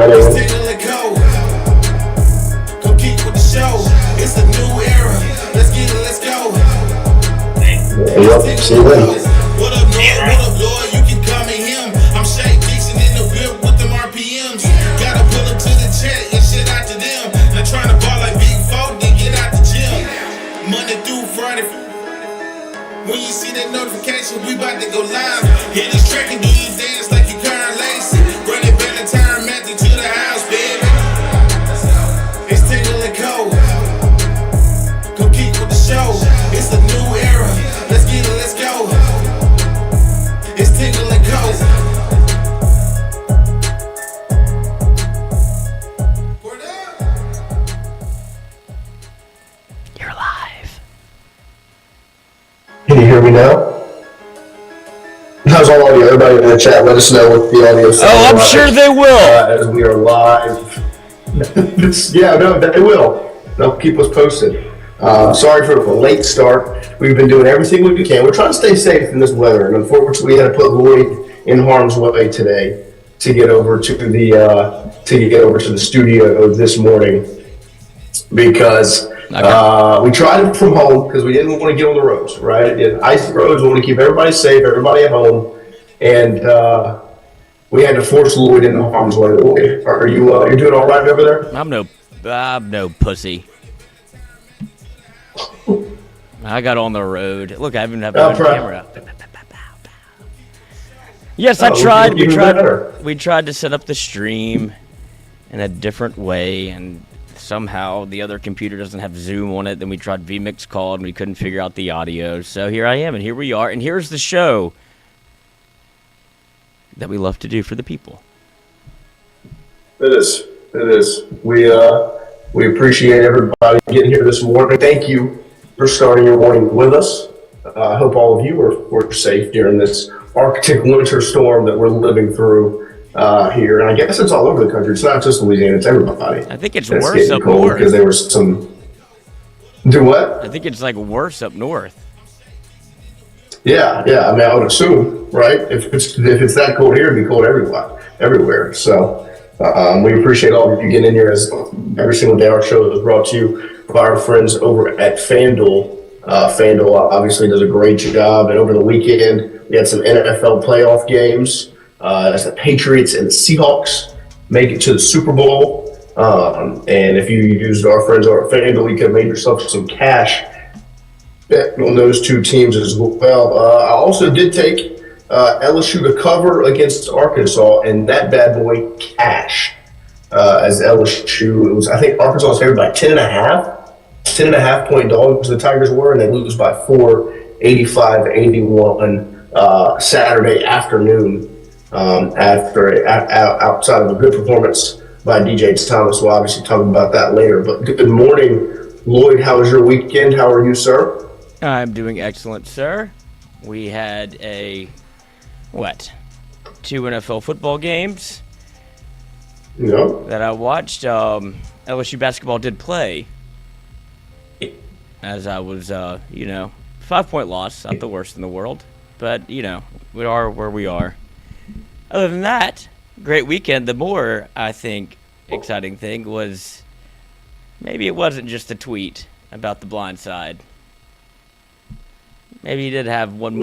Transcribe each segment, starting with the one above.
9 a.m. Tingle and go. Go keep with the show. It's a new era. Let's get it, let's go. Yep, see you then. What up, Lord? What up, Lord? You can call me him. I'm Shay Dixon in the whip with them RPMs. Gotta pull up to the chat and shit out to them. They're trying to ball like Big Four, then get out the gym. Monday through Friday. When you see that notification, we about to go live. Hit this track and do you dance like you Karen Lacey. Run it back and turn Matthew to the house, baby. It's Tingle and Co. Go keep with the show. It's a new era. Let's get it, let's go. It's Tingle and Co. Word up. You're live. Can you hear me now? How's our audio? Everybody in the chat, let us know what the audio sounds Oh, I'm like, sure they will. as we are live. Yeah, no, they will. They'll keep us posted. Sorry for the late start. We've been doing everything we can. We're trying to stay safe in this weather, and unfortunately, we had to put Lloyd in harm's way today to get over to the studio this morning because we tried it from home because we didn't want to get on the roads. Right, icy roads. We want to keep everybody safe, everybody at home, and we had to force Lloyd into harm's way. Lloyd, are you you're doing all right over there? I'm no pussy. I got on the road. Look, I even have my camera up. Yes, I tried. We tried to set up the stream in a different way, and somehow the other computer doesn't have Zoom on it. Then we tried vMix Call, and we couldn't figure out the audio. So here I am, and here we are, and here's the show that we love to do for the people. It is. We appreciate everybody getting here this morning. Thank you for starting your morning with us. I hope all of you were safe during this Arctic winter storm that we're living through here. And I guess it's all over the country. It's not just Louisiana, it's everybody. I think it's worse up north. Because there was some... Do what? I think it's like worse up north. Yeah. I mean, I would assume, right? If it's that cold here, it'd be cold everywhere. So we appreciate all of you getting in here. As every single day, our show is brought to you by our friends over at FanDuel. FanDuel obviously does a great job. And over the weekend, we had some NFL playoff games as the Patriots and the Seahawks make it to the Super Bowl. And if you used our friends over at FanDuel, you could have made yourself some cash bet on those two teams as well. I also did take LSU to cover against Arkansas, and that bad boy cashed as LSU. I think Arkansas was favored by 10.5 point dogs the Tigers were, and they lose by 4, 85-81 Saturday afternoon outside of a good performance by DJ Thomas. We'll obviously talk about that later. But good morning, Lloyd. How was your weekend? How are you, sir? I'm doing excellent, sir. We had 2 NFL football games that I watched. LSU basketball did play. As I was, 5-point loss, not the worst in the world, but, we are where we are. Other than that, great weekend. The more, I think, exciting thing was maybe it wasn't just a tweet about the blind side. Maybe he did have one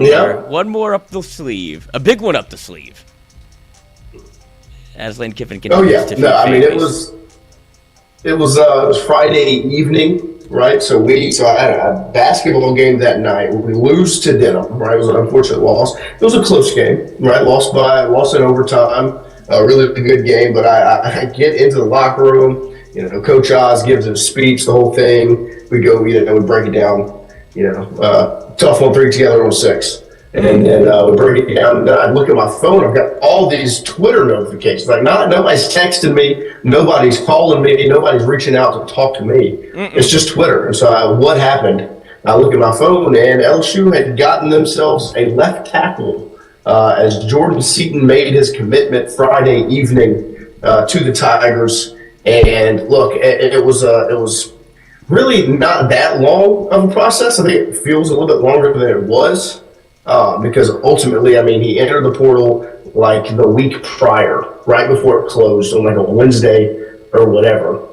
more up the sleeve, a big one up the sleeve. As Lane Kiffin continues to it was Friday evening, right? So I had a basketball game that night. We lose to Denham, right? It was an unfortunate loss. It was a close game, right? Lost in overtime. A really good game, but I get into the locker room. Coach Oz gives a speech, the whole thing. We go, we break it down. Tough on 3 together on 6. And then we break it down. And I look at my phone. I've got all these Twitter notifications. Like, nobody's texting me. Nobody's calling me. Nobody's reaching out to talk to me. It's just Twitter. And so what happened? I look at my phone, and LSU had gotten themselves a left tackle as Jordan Seaton made his commitment Friday evening to the Tigers. And look, it was really not that long of a process. I think it feels a little bit longer than it was because ultimately, he entered the portal like the week prior, right before it closed on like a Wednesday or whatever.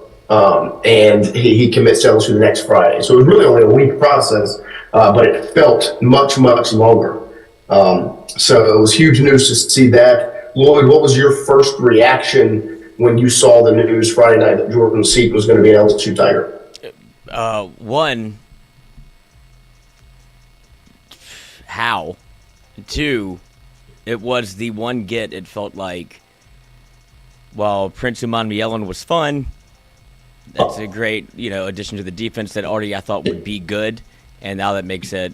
And he commits to LSU the next Friday. So it was really only a week process, but it felt much, much longer. So it was huge news to see that. Lloyd, what was your first reaction when you saw the news Friday night that Jordan Seaton was going to be an LSU Tiger? One, how? Two, it was the one get. It felt like, while Prince Umanmielen was fun, that's a great, addition to the defense that already I thought would be good, and now that makes it,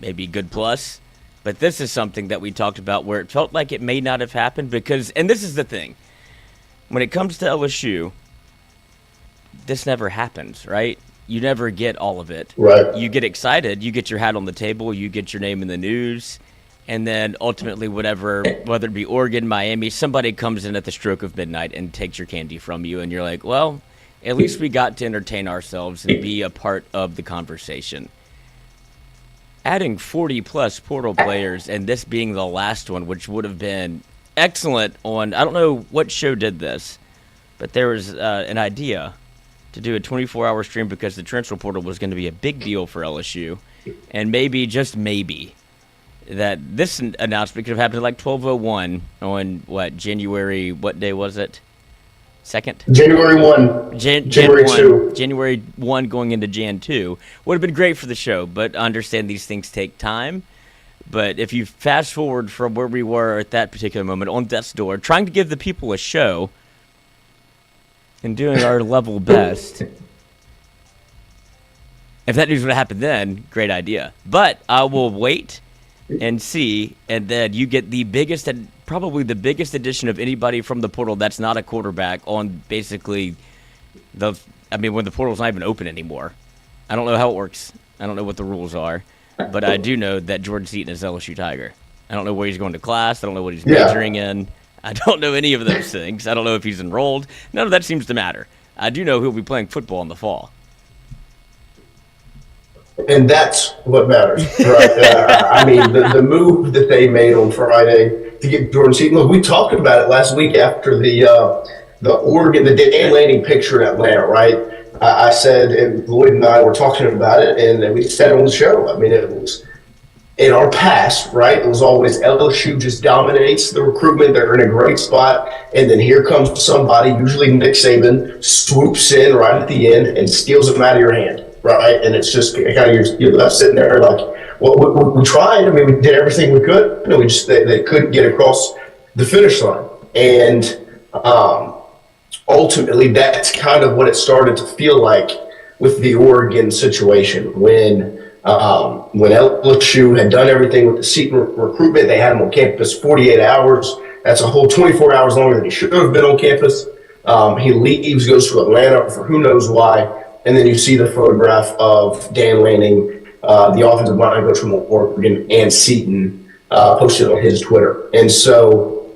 maybe good plus. But this is something that we talked about where it felt like it may not have happened because, and this is the thing, when it comes to LSU, this never happens, right? You never get all of it. Right. You get excited, you get your hat on the table, you get your name in the news, and then ultimately whether it be Oregon, Miami, somebody comes in at the stroke of midnight and takes your candy from you, and you're like, well, at least we got to entertain ourselves and be a part of the conversation. Adding 40-plus portal players and this being the last one, which would have been excellent on, I don't know what show did this, but there was an idea to do a 24-hour stream because the transfer portal was going to be a big deal for LSU, and maybe, just maybe, that this announcement could have happened at like 12:01 on, January, what day was it? 2nd? January 1. January 2. January 1 going into Jan 2. Would have been great for the show, but I understand these things take time. But if you fast forward from where we were at that particular moment on death's door, trying to give the people a show and doing our level best, if that news would have happened then, great idea. But I will wait and see, and then you get the biggest and probably the biggest addition of anybody from the portal that's not a quarterback on basically when the portal's not even open anymore. I don't know how it works. I don't know what the rules are, but I do know that Jordan Seaton is LSU Tiger. I don't know where he's going to class. I don't know what he's majoring in. I don't know any of those things. I don't know if he's enrolled. None of that seems to matter. I do know he'll be playing football in the fall. And that's what matters, right? The move that they made on Friday to get Jordan Seaton. Look, we talked about it last week after the Oregon, the Dan Lanning picture in Atlanta, right? I said, and Lloyd and I were talking about it, and we said it on the show. It was in our past, right? It was always LSU just dominates the recruitment. They're in a great spot, and then here comes somebody, usually Nick Saban, swoops in right at the end and steals them out of your hand. Right, and it's just kind of you're left sitting there like, well, we tried. We did everything we could. We just they couldn't get across the finish line, and ultimately that's kind of what it started to feel like with the Oregon situation when LSU had done everything with the Seaton recruitment. They had him on campus 48 hours. That's a whole 24 hours longer than he should have been on campus. He leaves, goes to Atlanta for who knows why. And then you see the photograph of Dan Lanning, the offensive line coach from Oregon, and Seaton posted on his Twitter. And so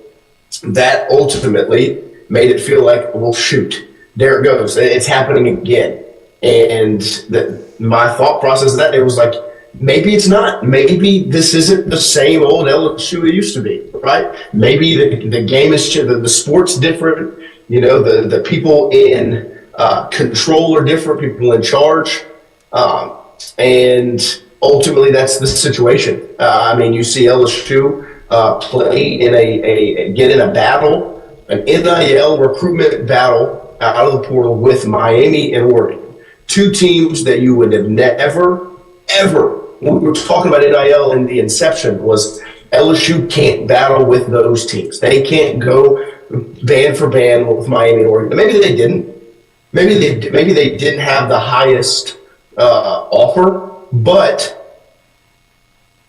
that ultimately made it feel like, well, shoot, there it goes. It's happening again. And my thought process of that day was like, maybe it's not. Maybe this isn't the same old LSU it used to be, right? Maybe the game is the sport's different. The people in control are different, people in charge, and ultimately that's the situation. You see LSU play in a battle, an NIL recruitment battle out of the portal with Miami and Oregon, two teams that you would have never, ever, when we were talking about NIL in the inception, was LSU can't battle with those teams. They can't go band for band with Miami and Oregon. Maybe they didn't. Maybe they didn't have the highest offer, but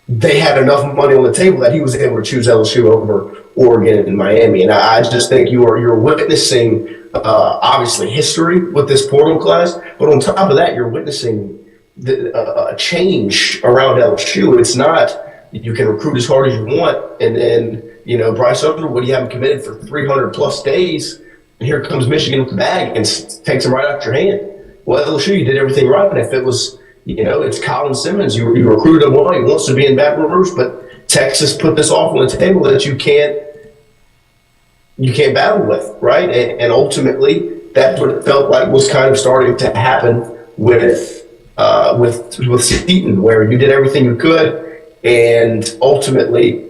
they had enough money on the table that he was able to choose LSU over Oregon and Miami. And I just think you're witnessing obviously history with this portal class, but on top of that, you're witnessing a change around LSU. It's not you can recruit as hard as you want, and then Bryce Underwood, you have him committed for 300 plus days. And here comes Michigan with the bag and takes them right out your hand. Well, LSU, you did everything right. And if it was, it's Colin Simmons, you recruited him well. He wants to be in Baton Rouge, but Texas put this off on the table that you can't battle with, right? And ultimately, that's what it felt like was kind of starting to happen with Seatin, where you did everything you could, and ultimately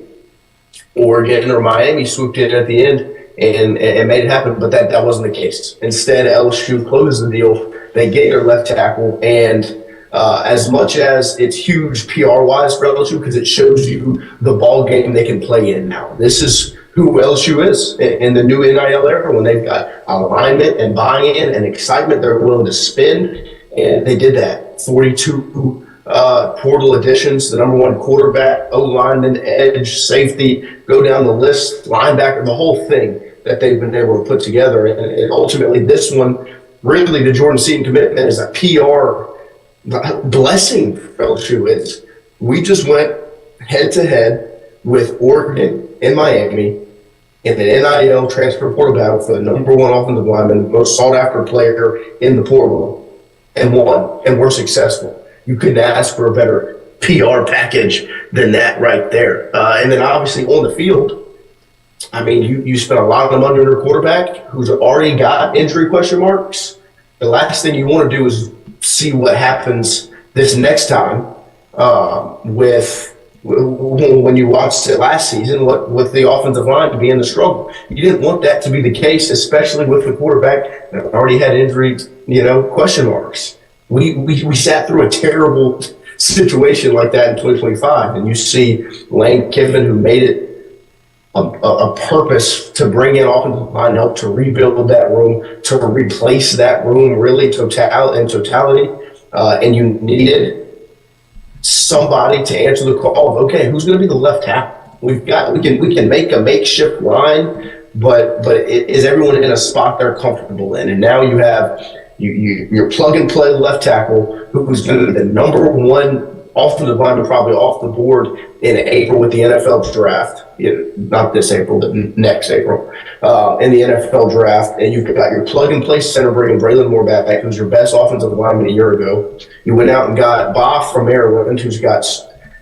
Oregon or Miami swooped in at the end and made it happen. But that wasn't the case. Instead, LSU closed the deal. They get their left tackle, and as much as it's huge PR-wise for LSU because it shows you the ball game they can play in now. This is who LSU is in the new NIL era when they've got alignment and buy-in and excitement they're willing to spend, and they did that. 42 portal additions, the number one quarterback, O-lineman, edge, safety, go down the list, linebacker, the whole thing that they've been able to put together. And ultimately, this one, really, the Jordan Seaton commitment is a PR blessing for LSU. We just went head-to-head with Oregon and Miami in an NIL transfer portal battle for the number one offensive lineman, most sought-after player in the portal, and won, and we're successful. You couldn't ask for a better PR package than that right there. And then obviously on the field, I mean, you spent a lot of money on your quarterback who's already got injury question marks. The last thing you want to do is see what happens this next time when you watched it last season with the offensive line to be in the struggle. You didn't want that to be the case, especially with the quarterback that already had injury, question marks. We sat through a terrible situation like that in 2025, and you see Lane Kiffin, who made it a purpose to bring in offensive line help to rebuild that room, to replace that room really in totality, and you needed somebody to answer the call of, okay, who's going to be the left tackle? We can make a makeshift line, but is everyone in a spot they're comfortable in? And now you have your plug and play left tackle who's going to be the number one offensive lineman probably off the board in April with the NFL draft. Not this April, but next April in the NFL draft. And you've got your plug and play center bringing Braylon Moore back, who's your best offensive lineman a year ago. You went out and got Bob from Maryland, who's got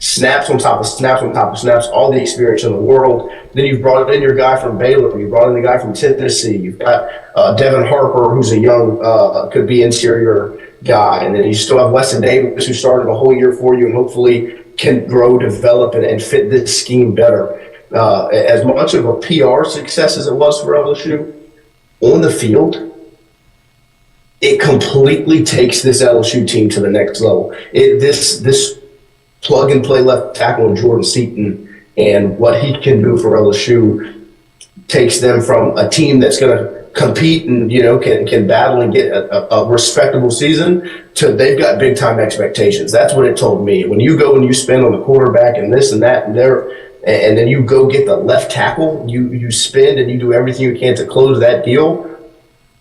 snaps on top of snaps on top of snaps, all the experience in the world. Then you've brought in your guy from Baylor. You brought in the guy from Tennessee. You've got Devin Harper, who's a young, could be interior guy. And then you still have Weston Davis, who started a whole year for you and hopefully can grow, develop, and fit this scheme better. As much of a PR success as it was for LSU, on the field, it completely takes this LSU team to the next level. This plug and play left tackle in Jordan Seaton and what he can do for LSU takes them from a team that's going to compete and can battle and get a respectable season to they've got big time expectations. That's what it told me. When you go and you spend on the quarterback and this and that and then you go get the left tackle, you spend and you do everything you can to close that deal.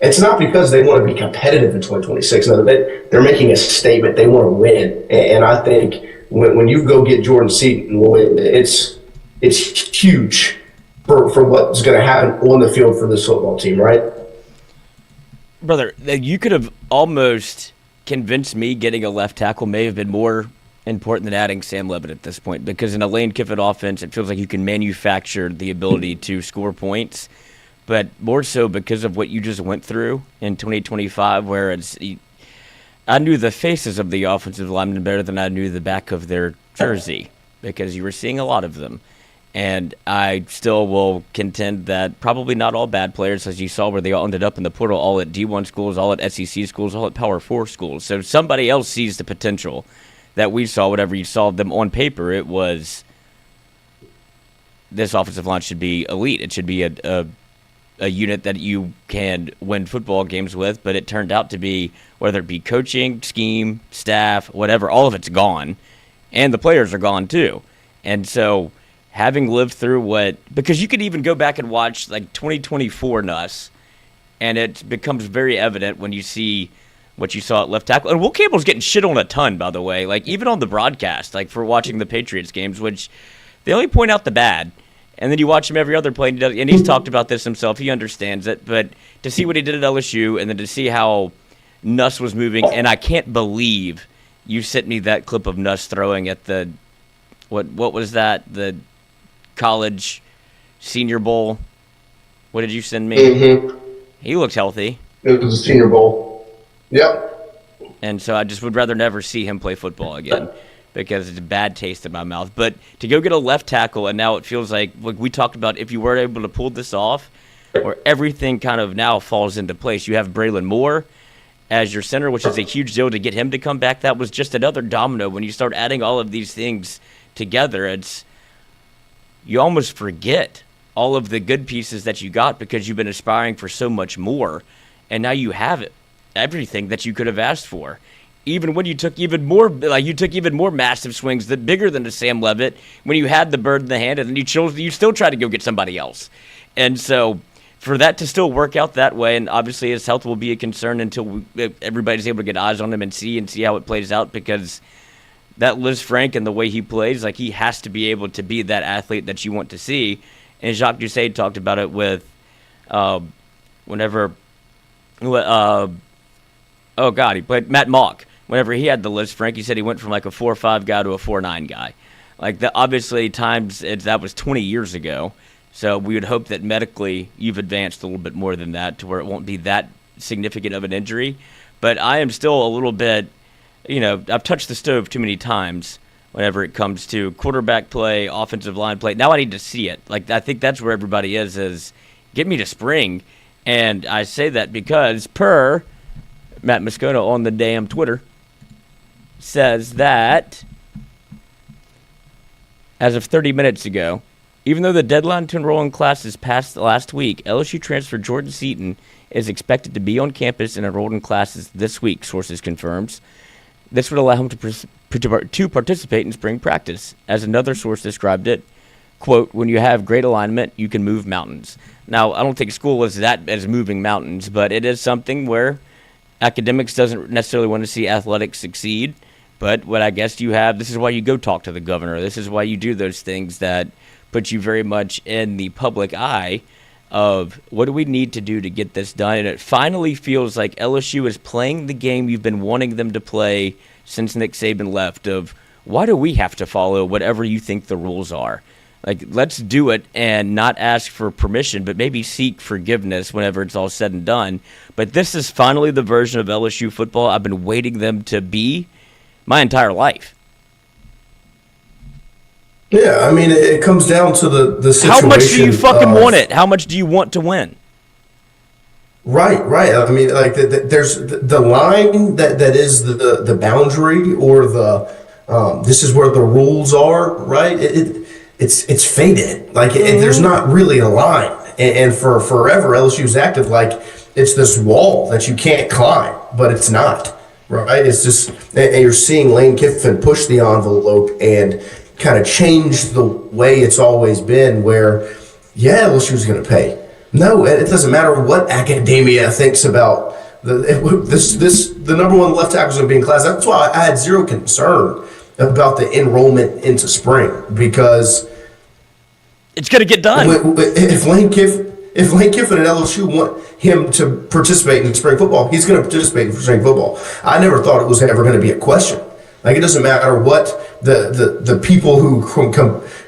It's not because they want to be competitive in 2026. No, they're making a statement. They want to win. And I think when you go get Jordan Seaton, it's huge for what's going to happen on the field for this football team, right? Brother, you could have almost convinced me getting a left tackle may have been more important than adding Sam Leavitt at this point, because in a Lane Kiffin offense, it feels like you can manufacture the ability to score points, but more so because of what you just went through in 2025, where I knew the faces of the offensive linemen better than I knew the back of their jersey, because you were seeing a lot of them. And I still will contend that probably not all bad players, as you saw where they all ended up in the portal, all at D1 schools, all at SEC schools, all at Power 4 schools. So somebody else sees the potential that we saw. Whatever you saw them on paper, it was this offensive line should be elite. It should be a unit that you can win football games with, but it turned out to be, whether it be coaching, scheme, staff, whatever, all of it's gone. And the players are gone too. And so having lived through because you could even go back and watch like 2024 Nuss, and it becomes very evident when you see what you saw at left tackle. And Will Campbell's getting shit on a ton, by the way, like even on the broadcast, like for watching the Patriots games, which they only point out the bad. And then you watch him every other play, and he's talked about this himself. He understands it. But to see what he did at LSU, and then to see how Nuss was moving, and I can't believe you sent me that clip of Nuss throwing at the What was that? The college Senior Bowl. What did you send me? Mm-hmm. He looked healthy. It was a Senior Bowl. Yep. And so I just would rather never see him play football again because it's a bad taste in my mouth. But to go get a left tackle, and now it feels like we talked about, if you were able to pull this off, where everything kind of now falls into place. You have Braylon Moore as your center, which is a huge deal to get him to come back. That was just another domino. When you start adding all of these things together, you almost forget all of the good pieces that you got because you've been aspiring for so much more, and now you have it. Everything that you could have asked for. Even when you took even more massive swings, bigger than the Sam Leavitt, when you had the bird in the hand, and then you still try to go get somebody else. And so for that to still work out that way, and obviously his health will be a concern until everybody's able to get eyes on him and see how it plays out, because that Liz Frank and the way he plays, he has to be able to be that athlete that you want to see. And Jacques Doucet talked about it with he played Matt Mock. Whenever he had the Liz Frank, he said he went from a 4.5 guy to a 4.9 guy. Obviously, that was 20 years ago. So we would hope that medically you've advanced a little bit more than that to where it won't be that significant of an injury. But I am still a little bit, I've touched the stove too many times whenever it comes to quarterback play, offensive line play. Now I need to see it. I think that's where everybody is get me to spring. And I say that because per Matt Moscona on the damn Twitter says that as of 30 minutes ago, even though the deadline to enroll in classes passed last week, LSU transfer Jordan Seaton is expected to be on campus and enrolled in classes this week, sources confirms. This would allow him to participate in spring practice. As another source described it, quote, when you have great alignment, you can move mountains. Now, I don't think school is that as moving mountains, but it is something where academics doesn't necessarily want to see athletics succeed. But what I guess you have, this is why you go talk to the governor. This is why you do those things that put you very much in the public eye of what do we need to do to get this done. And it finally feels like LSU is playing the game you've been wanting them to play since Nick Saban left, of why do we have to follow whatever you think the rules are? Let's do it and not ask for permission, but maybe seek forgiveness whenever it's all said and done. But this is finally the version of LSU football I've been waiting them to be my entire life. Yeah, it comes down to the situation. How much do you fucking want it? How much do you want to win? Right. There's the line that is the boundary, or this is where the rules are, right? It's faded. There's not really a line, and for forever LSU's acted like it's this wall that you can't climb, but it's not, right? It's just, and you're seeing Lane Kiffin push the envelope and kind of change the way it's always been, where LSU's going to pay. No, it doesn't matter what academia thinks about the number one left tackle is going to be in class. That's why I had zero concern about the enrollment into spring, because it's going to get done. If Lane Kiffin and LSU want him to participate in spring football, he's going to participate in spring football. I never thought it was ever going to be a question. It doesn't matter what the people who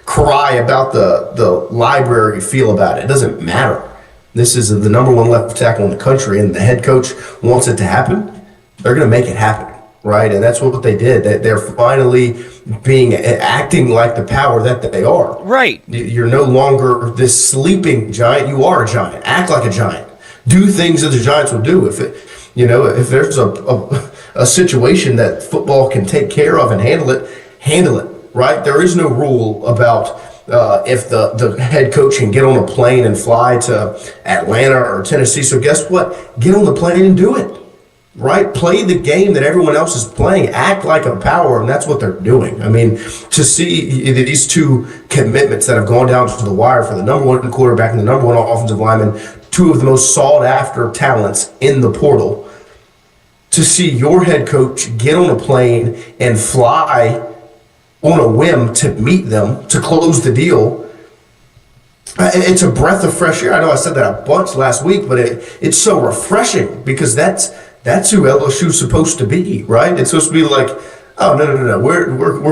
cry about the library feel about it. It doesn't matter. This is the number one left tackle in the country, and the head coach wants it to happen. They're going to make it happen, right? And that's what they did. They're finally acting like the power that they are. Right. You're no longer this sleeping giant. You are a giant. Act like a giant. Do things that the Giants would do. If there's a situation that football can take care of and handle it, right? There is no rule about if the head coach can get on a plane and fly to Atlanta or Tennessee. So guess what? Get on the plane and do it, right? Play the game that everyone else is playing. Act like a power, and that's what they're doing. To see these two commitments that have gone down to the wire for the number one quarterback and the number one offensive lineman, two of the most sought-after talents in the portal, to see your head coach get on a plane and fly on a whim to meet them, to close the deal. It's a breath of fresh air. I know I said that a bunch last week, but it's so refreshing, because that's who LSU's supposed to be, right? It's supposed to be like, Oh, no. We're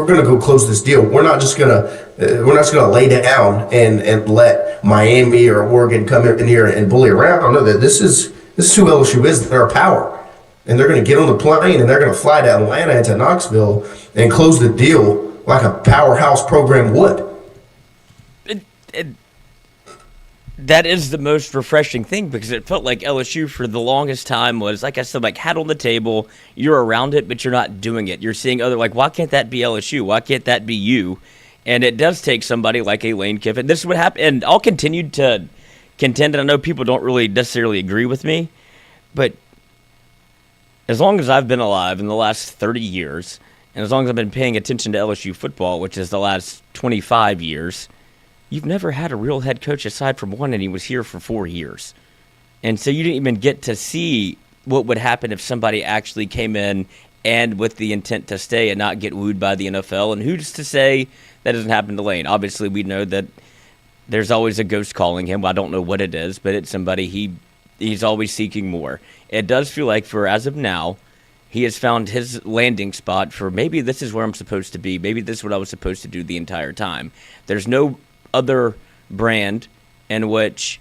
going to go close this deal. We're not just going to lay down and let Miami or Oregon come in here and bully around. No, this is who LSU is. They're a power, and they're going to get on the plane and they're going to fly to Atlanta and to Knoxville and close the deal like a powerhouse program would. That is the most refreshing thing, because it felt like LSU for the longest time was, like I said, like hat on the table. You're around it, but you're not doing it. You're seeing other, like, why can't that be LSU? Why can't that be you? And it does take somebody like a Lane Kiffin. This is what happened, and I'll continue to contend, and I know people don't really necessarily agree with me, but as long as I've been alive in the last 30 years, and as long as I've been paying attention to LSU football, which is the last 25 years, you've never had a real head coach aside from one, and he was here for 4 years. And so you didn't even get to see what would happen if somebody actually came in and with the intent to stay and not get wooed by the NFL. And who's to say that doesn't happen to Lane? Obviously, we know that there's always a ghost calling him. I don't know what it is, but it's somebody he's always seeking more. It does feel like, for as of now, he has found his landing spot for maybe this is where I'm supposed to be. Maybe this is what I was supposed to do the entire time. There's no other brand in which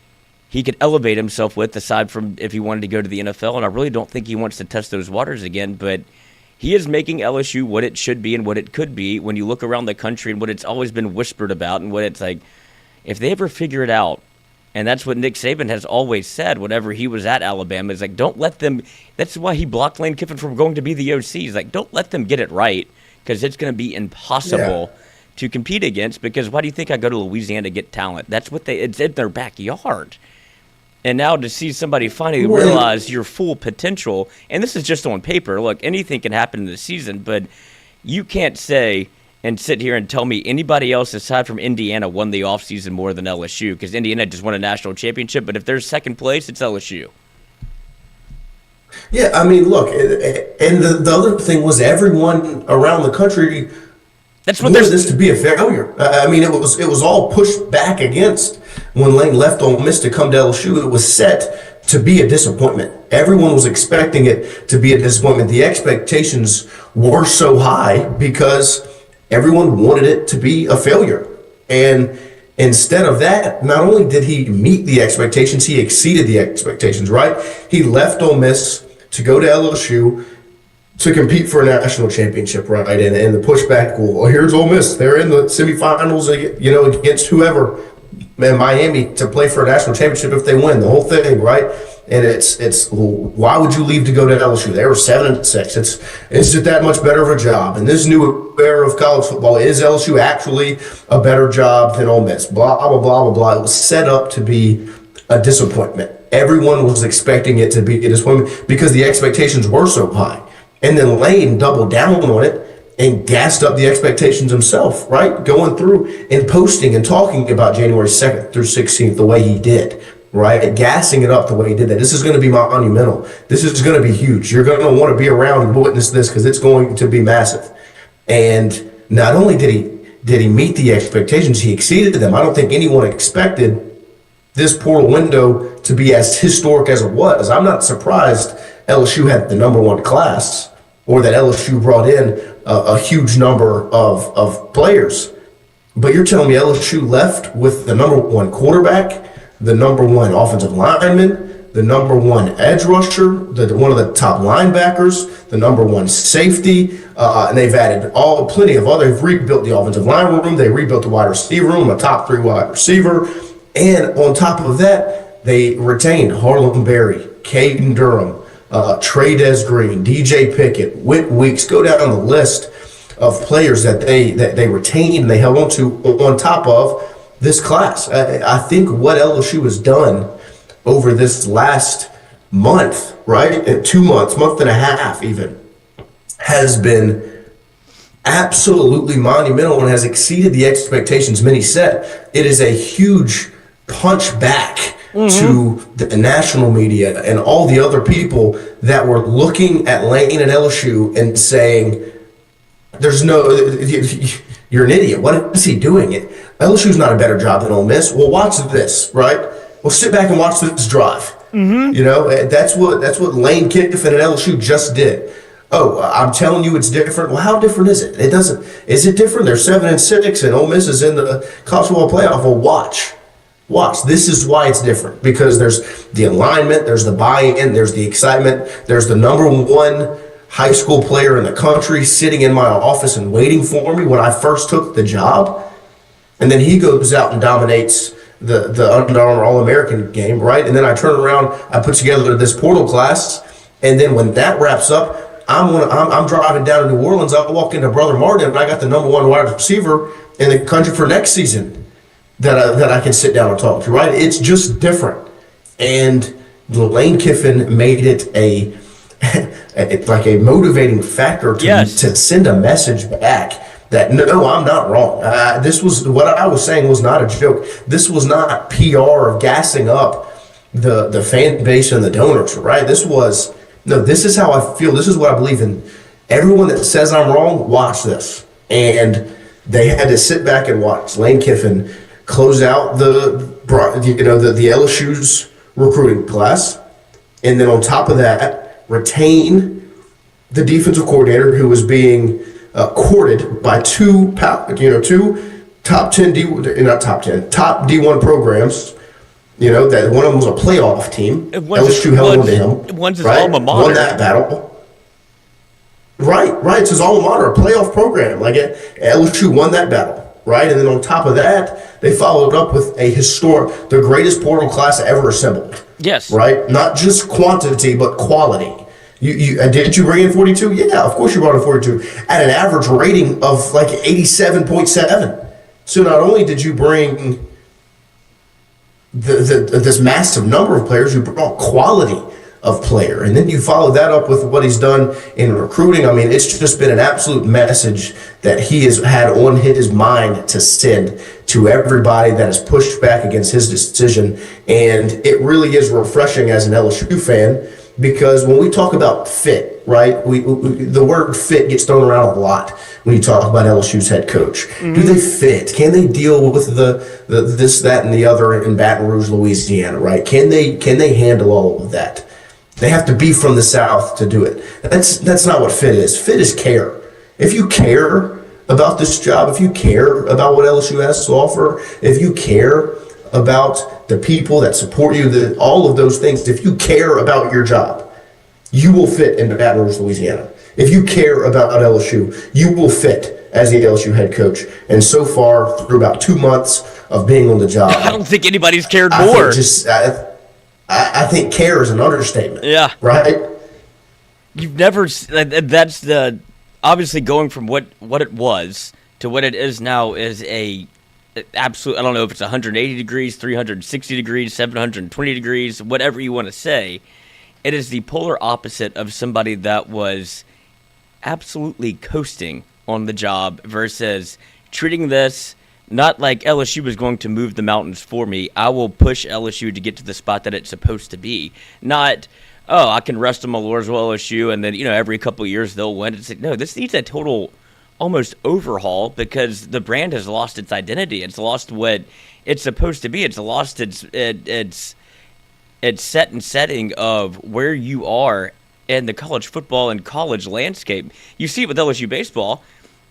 he could elevate himself with, aside from if he wanted to go to the NFL, and I really don't think he wants to test those waters again, but he is making LSU what it should be and what it could be when you look around the country and what it's always been whispered about, and what it's like, if they ever figure it out, and that's what Nick Saban has always said whenever he was at Alabama, is like, don't let them, that's why he blocked Lane Kiffin from going to be the OC. He's like, don't let them get it right, because it's going to be impossible to compete against, because why do you think I go to Louisiana to get talent? That's what it's in their backyard. And now to see somebody finally realize your full potential, and this is just on paper, look, anything can happen in the season, but you can't say and sit here and tell me anybody else aside from Indiana won the offseason more than LSU, because Indiana just won a national championship, but if there's second place, it's LSU. Yeah, I mean, look, and the other thing was everyone around the country wanted this to be a failure. I mean, it was all pushed back against when Lane left Ole Miss to come to LSU. It was set to be a disappointment. Everyone was expecting it to be a disappointment. The expectations were so high because everyone wanted it to be a failure. And instead of that, not only did he meet the expectations, he exceeded the expectations, right? He left Ole Miss to go to LSU to compete for a national championship, right? And the pushback, well, here's Ole Miss. They're in the semifinals, against whoever, man, Miami, to play for a national championship if they win, the whole thing, right? And it's well, why would you leave to go to LSU? They were 7-6. It's just that much better of a job. And this new era of college football, is LSU actually a better job than Ole Miss? Blah, blah, blah, blah, blah. It was set up to be a disappointment. Everyone was expecting it to be a disappointment because the expectations were so high. And then Lane doubled down on it and gassed up the expectations himself, right? Going through and posting and talking about January 2nd through 16th the way he did, right? And gassing it up the way he did that. This is going to be monumental. This is going to be huge. You're going to want to be around and witness this because it's going to be massive. And not only did he meet the expectations, he exceeded them. I don't think anyone expected this portal window to be as historic as it was. I'm not surprised LSU had the number one class, or that LSU brought in a huge number of players. But you're telling me LSU left with the number one quarterback, the number one offensive lineman, the number one edge rusher, one of the top linebackers, the number one safety, and they've added plenty of other. They've rebuilt the offensive line room. They rebuilt the wide receiver room, a top 3 wide receiver. And on top of that, they retained Harlem Berry, Caden Durham, Trey Green, DJ Pickett, Whit Weeks. Go down the list of players that they retained and they held on to on top of this class. I think what LSU has done over this last month, right, and 2 months, month and a half even, has been absolutely monumental and has exceeded the expectations many set. It is a huge punch back to the national media and all the other people that were looking at Lane and LSU and saying, you're an idiot. What is he doing? LSU's not a better job than Ole Miss. Well, watch this, right? Well, sit back and watch this drive. That's what Lane Kiffin and LSU just did. Oh, I'm telling you, it's different. Well, how different is it? It doesn't. Is it different? They're 7-6, and Ole Miss is in the college football playoff. Well, watch. This is why it's different, because there's the alignment, there's the buy-in, there's the excitement, there's the number one high school player in the country sitting in my office and waiting for me when I first took the job, and then he goes out and dominates the Under Armour All-American game, right? And then I turn around, I put together this portal class, and then when that wraps up, I'm driving down to New Orleans. I walk into Brother Martin, and I got the number one wide receiver in the country for next season that I can sit down and talk to, right? It's just different. And Lane Kiffin made it like a motivating factor to send a message back that, no, I'm not wrong. This was what I was saying was not a joke. This was not PR of gassing up the fan base and the donors, right? This is how I feel. This is what I believe in. Everyone that says I'm wrong, watch this. And they had to sit back and watch Lane Kiffin close out the LSU's recruiting class, and then on top of that, retain the defensive coordinator who was being courted by two top 10 top D1 programs. That one of them was a playoff team. LSU held on to him. One's his alma mater. Won that battle. Right. It's his alma mater, a playoff program. Like LSU won that battle, right? And then on top of that, they followed up with the greatest portal class ever assembled. Yes. Right? Not just quantity, but quality. Did you bring in 42? Yeah, of course you brought in 42 at an average rating of like 87.7. So not only did you bring this massive number of players, you brought quality of player, and then you follow that up with what he's done in recruiting. I mean, it's just been an absolute message that he has had on his mind to send to everybody that has pushed back against his decision, and it really is refreshing as an LSU fan, because when we talk about fit, right, the word fit gets thrown around a lot when you talk about LSU's head coach. Mm-hmm. Do they fit? Can they deal with the this, that, and the other in Baton Rouge, Louisiana, right? Can they handle all of that? They have to be from the South to do it. That's not what fit is. Fit is care. If you care about this job, if you care about what LSU has to offer, if you care about the people that support you, all of those things, if you care about your job, you will fit into Baton Rouge, Louisiana. If you care about LSU, you will fit as the LSU head coach. And so far, through about 2 months of being on the job, I don't think anybody's cared more. I think care is an understatement. Yeah. Right? You've never... That's the... Obviously, going from what it was to what it is now is a absolute... I don't know if it's 180 degrees, 360 degrees, 720 degrees, whatever you want to say. It is the polar opposite of somebody that was absolutely coasting on the job versus treating this... Not like LSU was going to move the mountains for me. I will push LSU to get to the spot that it's supposed to be. Not, I can rest on my laurels with LSU, and then, every couple of years they'll win. It's like, no, this needs a total almost overhaul, because the brand has lost its identity. It's lost what it's supposed to be. It's lost its set and setting of where you are in the college football and college landscape. You see it with LSU baseball.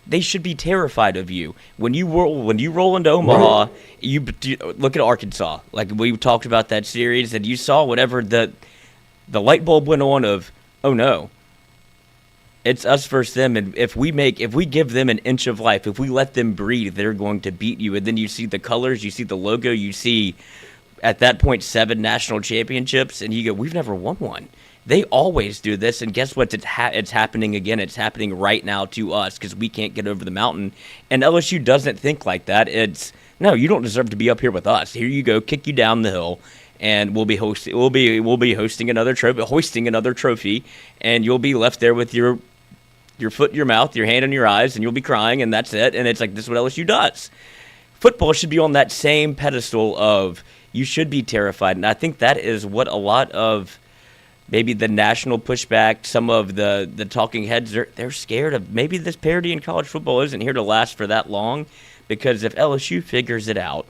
They should be terrified of you when you roll into Omaha. Right. You look at Arkansas, like we talked about that series, and you saw whatever the light bulb went on of, oh no, it's us versus them, and if we give them an inch of life, if we let them breathe, they're going to beat you. And then you see the colors, you see the logo, you see at that point 7 national championships, and you go, we've never won one. They always do this, and guess what? It's happening again. It's happening right now to us because we can't get over the mountain. And LSU doesn't think like that. It's, no, you don't deserve to be up here with us. Here you go, kick you down the hill, and we'll be hosting another trophy, hoisting another trophy, and you'll be left there with your foot in your mouth, your hand in your eyes, and you'll be crying, and that's it. And it's like, this is what LSU does. Football should be on that same pedestal of you should be terrified, and I think that is what a lot of maybe the national pushback, some of the talking heads, they're scared of. Maybe this parity in college football isn't here to last for that long, because if LSU figures it out,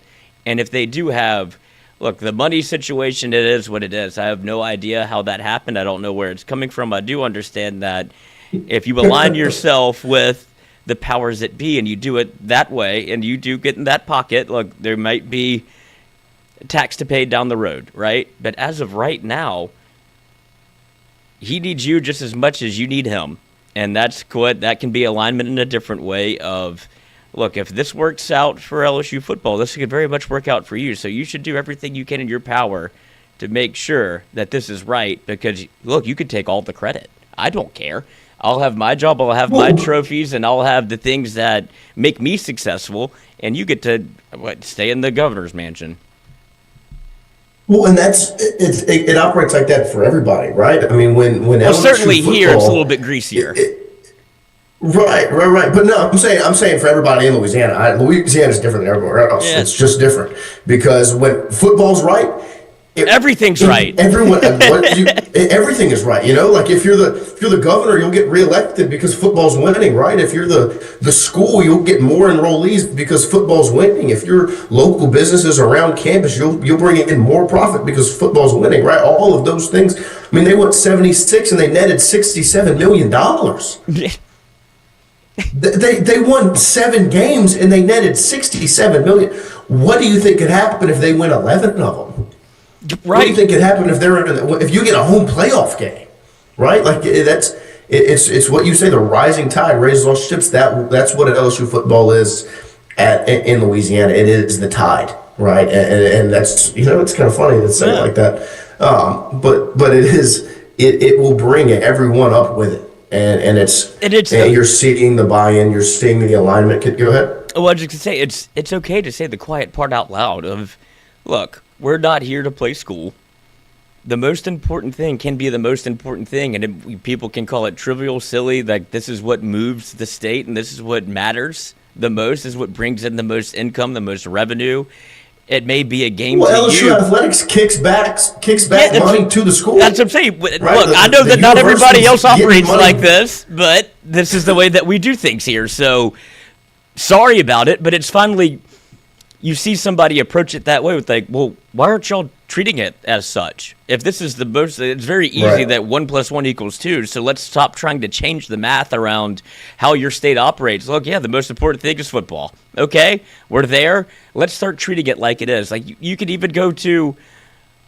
and if they do have, look, the money situation, it is what it is. I have no idea how that happened. I don't know where it's coming from. I do understand that If you align yourself with the powers that be and you do it that way and you do get in that pocket, look, there might be tax to pay down the road, right? But as of right now, he needs you just as much as you need him. And that's good. That can be alignment in a different way of, look, if this works out for LSU football, this could very much work out for you. So you should do everything you can in your power to make sure that this is right because, look, you could take all the credit. I don't care. I'll have my job, I'll have my trophies, and I'll have the things that make me successful, and you get to stay in the governor's mansion. Well, and it operates like that for everybody, right? I mean, when Well, LSU certainly football, here it's a little bit greasier. Right. But no, I'm saying for everybody in Louisiana. Louisiana is different than everywhere else. Yeah. It's just different because when football's right, Everything's right. Everything is right. You know, like if you're the governor, you'll get reelected because football's winning, right? If you're the school, you'll get more enrollees because football's winning. If your local businesses around campus, you'll bring in more profit because football's winning, right? All of those things. I mean, they went 76 and they netted $67 million. They won 7 games and they netted $67 million. What do you think could happen if they win 11 of them? Right. What do you think could happen if you get a home playoff game, right? Like it's what you say. The rising tide raises all ships. That's what LSU football is in Louisiana. It is the tide, right? And that's it's kind of funny to say it like that, but it is. It will bring everyone up with it, and you're seeing the buy-in. You're seeing the alignment. Go ahead. Well, I was just gonna say it's okay to say the quiet part out loud. Of look. We're not here to play school. The most important thing can be the most important thing, and people can call it trivial, silly, like this is what moves the state, and this is what matters the most, this is what brings in the most income, the most revenue. It may be a game to LSU you. Athletics kicks back money to the school. That's what I'm saying. Right? Look, I know that not everybody else operates like this, but this is the way that we do things here. So, sorry about it, but it's finally... You see somebody approach it that way with like, well, why aren't y'all treating it as such? If this is the most, it's very easy that 1 + 1 = 2. So let's stop trying to change the math around how your state operates. Look, yeah, the most important thing is football. Okay, we're there. Let's start treating it like it is. Like you could even go to,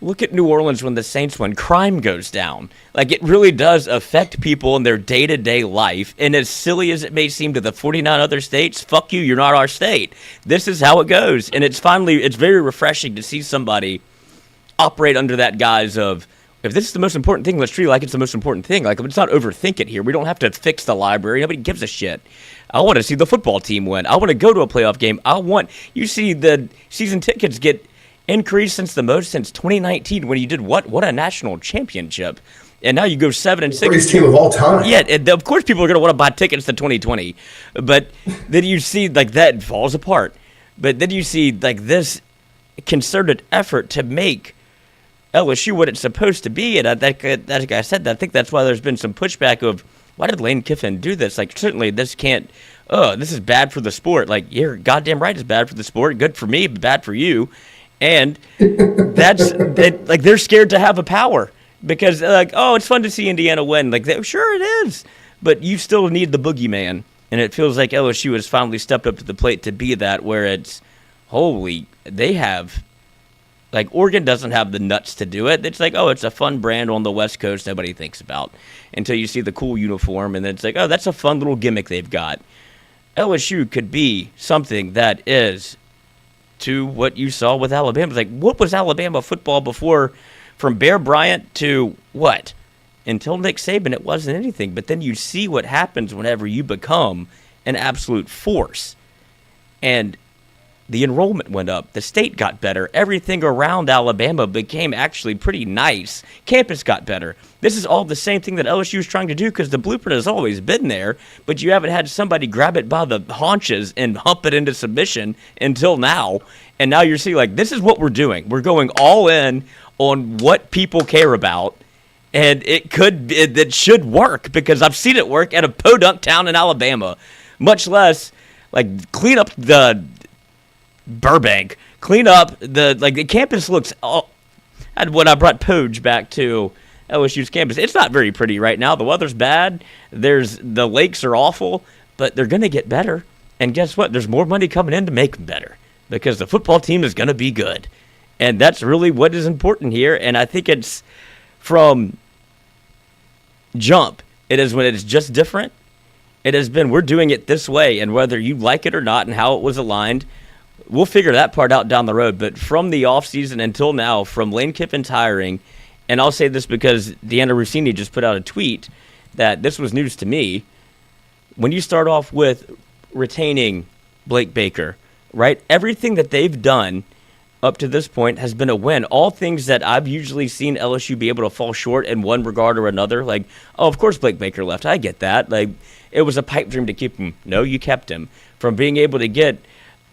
look at New Orleans when the Saints win. Crime goes down. Like it really does affect people in their day-to-day life. And as silly as it may seem to the 49 other states, fuck you, you're not our state. This is how it goes. And it's very refreshing to see somebody operate under that guise of, if this is the most important thing, let's treat it like it's the most important thing. Like, let's not overthink it here. We don't have to fix the library. Nobody gives a shit. I want to see the football team win. I want to go to a playoff game. You see the season tickets get increased since 2019 when you did what a national championship, and now you go 7-6. Greatest team of all time. Yeah, and of course people are going to want to buy tickets to 2020, but then you see like that falls apart. But then you see like this concerted effort to make LSU what it's supposed to be, and like I said, I think that's why there's been some pushback of why did Lane Kiffin do this? Like certainly this can't. This is bad for the sport. Like you're goddamn right, it's bad for the sport. Good for me, but bad for you. And like they're scared to have a power because like, oh, it's fun to see Indiana win. Like, sure it is, but you still need the boogeyman, and it feels like LSU has finally stepped up to the plate to be that. Where it's, they have, like Oregon doesn't have the nuts to do it. It's like, oh, it's a fun brand on the West Coast nobody thinks about until you see the cool uniform, and then it's like, oh, that's a fun little gimmick they've got. LSU could be something that is. To what you saw with Alabama. It's like, what was Alabama football before, from Bear Bryant to what? Until Nick Saban, it wasn't anything. But then you see what happens whenever you become an absolute force. And the enrollment went up. The state got better. Everything around Alabama became actually pretty nice. Campus got better. This is all the same thing that LSU is trying to do because the blueprint has always been there, but you haven't had somebody grab it by the haunches and hump it into submission until now. And now you're seeing, like, this is what we're doing. We're going all in on what people care about, and it should work because I've seen it work at a podunk town in Alabama, much less, like, clean up the Burbank. Clean up the campus looks. When I brought Poge back to LSU's campus. It's not very pretty right now. The weather's bad. The lakes are awful, but they're going to get better. And guess what? There's more money coming in to make them better because the football team is going to be good. And that's really what is important here. And I think it's from jump. It is when it is just different. It has been, we're doing it this way, and whether you like it or not and how it was aligned, we'll figure that part out down the road. But from the offseason until now, from Lane Kiffin's hiring, and I'll say this because Deanna Rossini just put out a tweet that this was news to me. When you start off with retaining Blake Baker, right, everything that they've done up to this point has been a win. All things that I've usually seen LSU be able to fall short in one regard or another. Like, oh, of course Blake Baker left. I get that. Like, it was a pipe dream to keep him. No, you kept him. From being able to get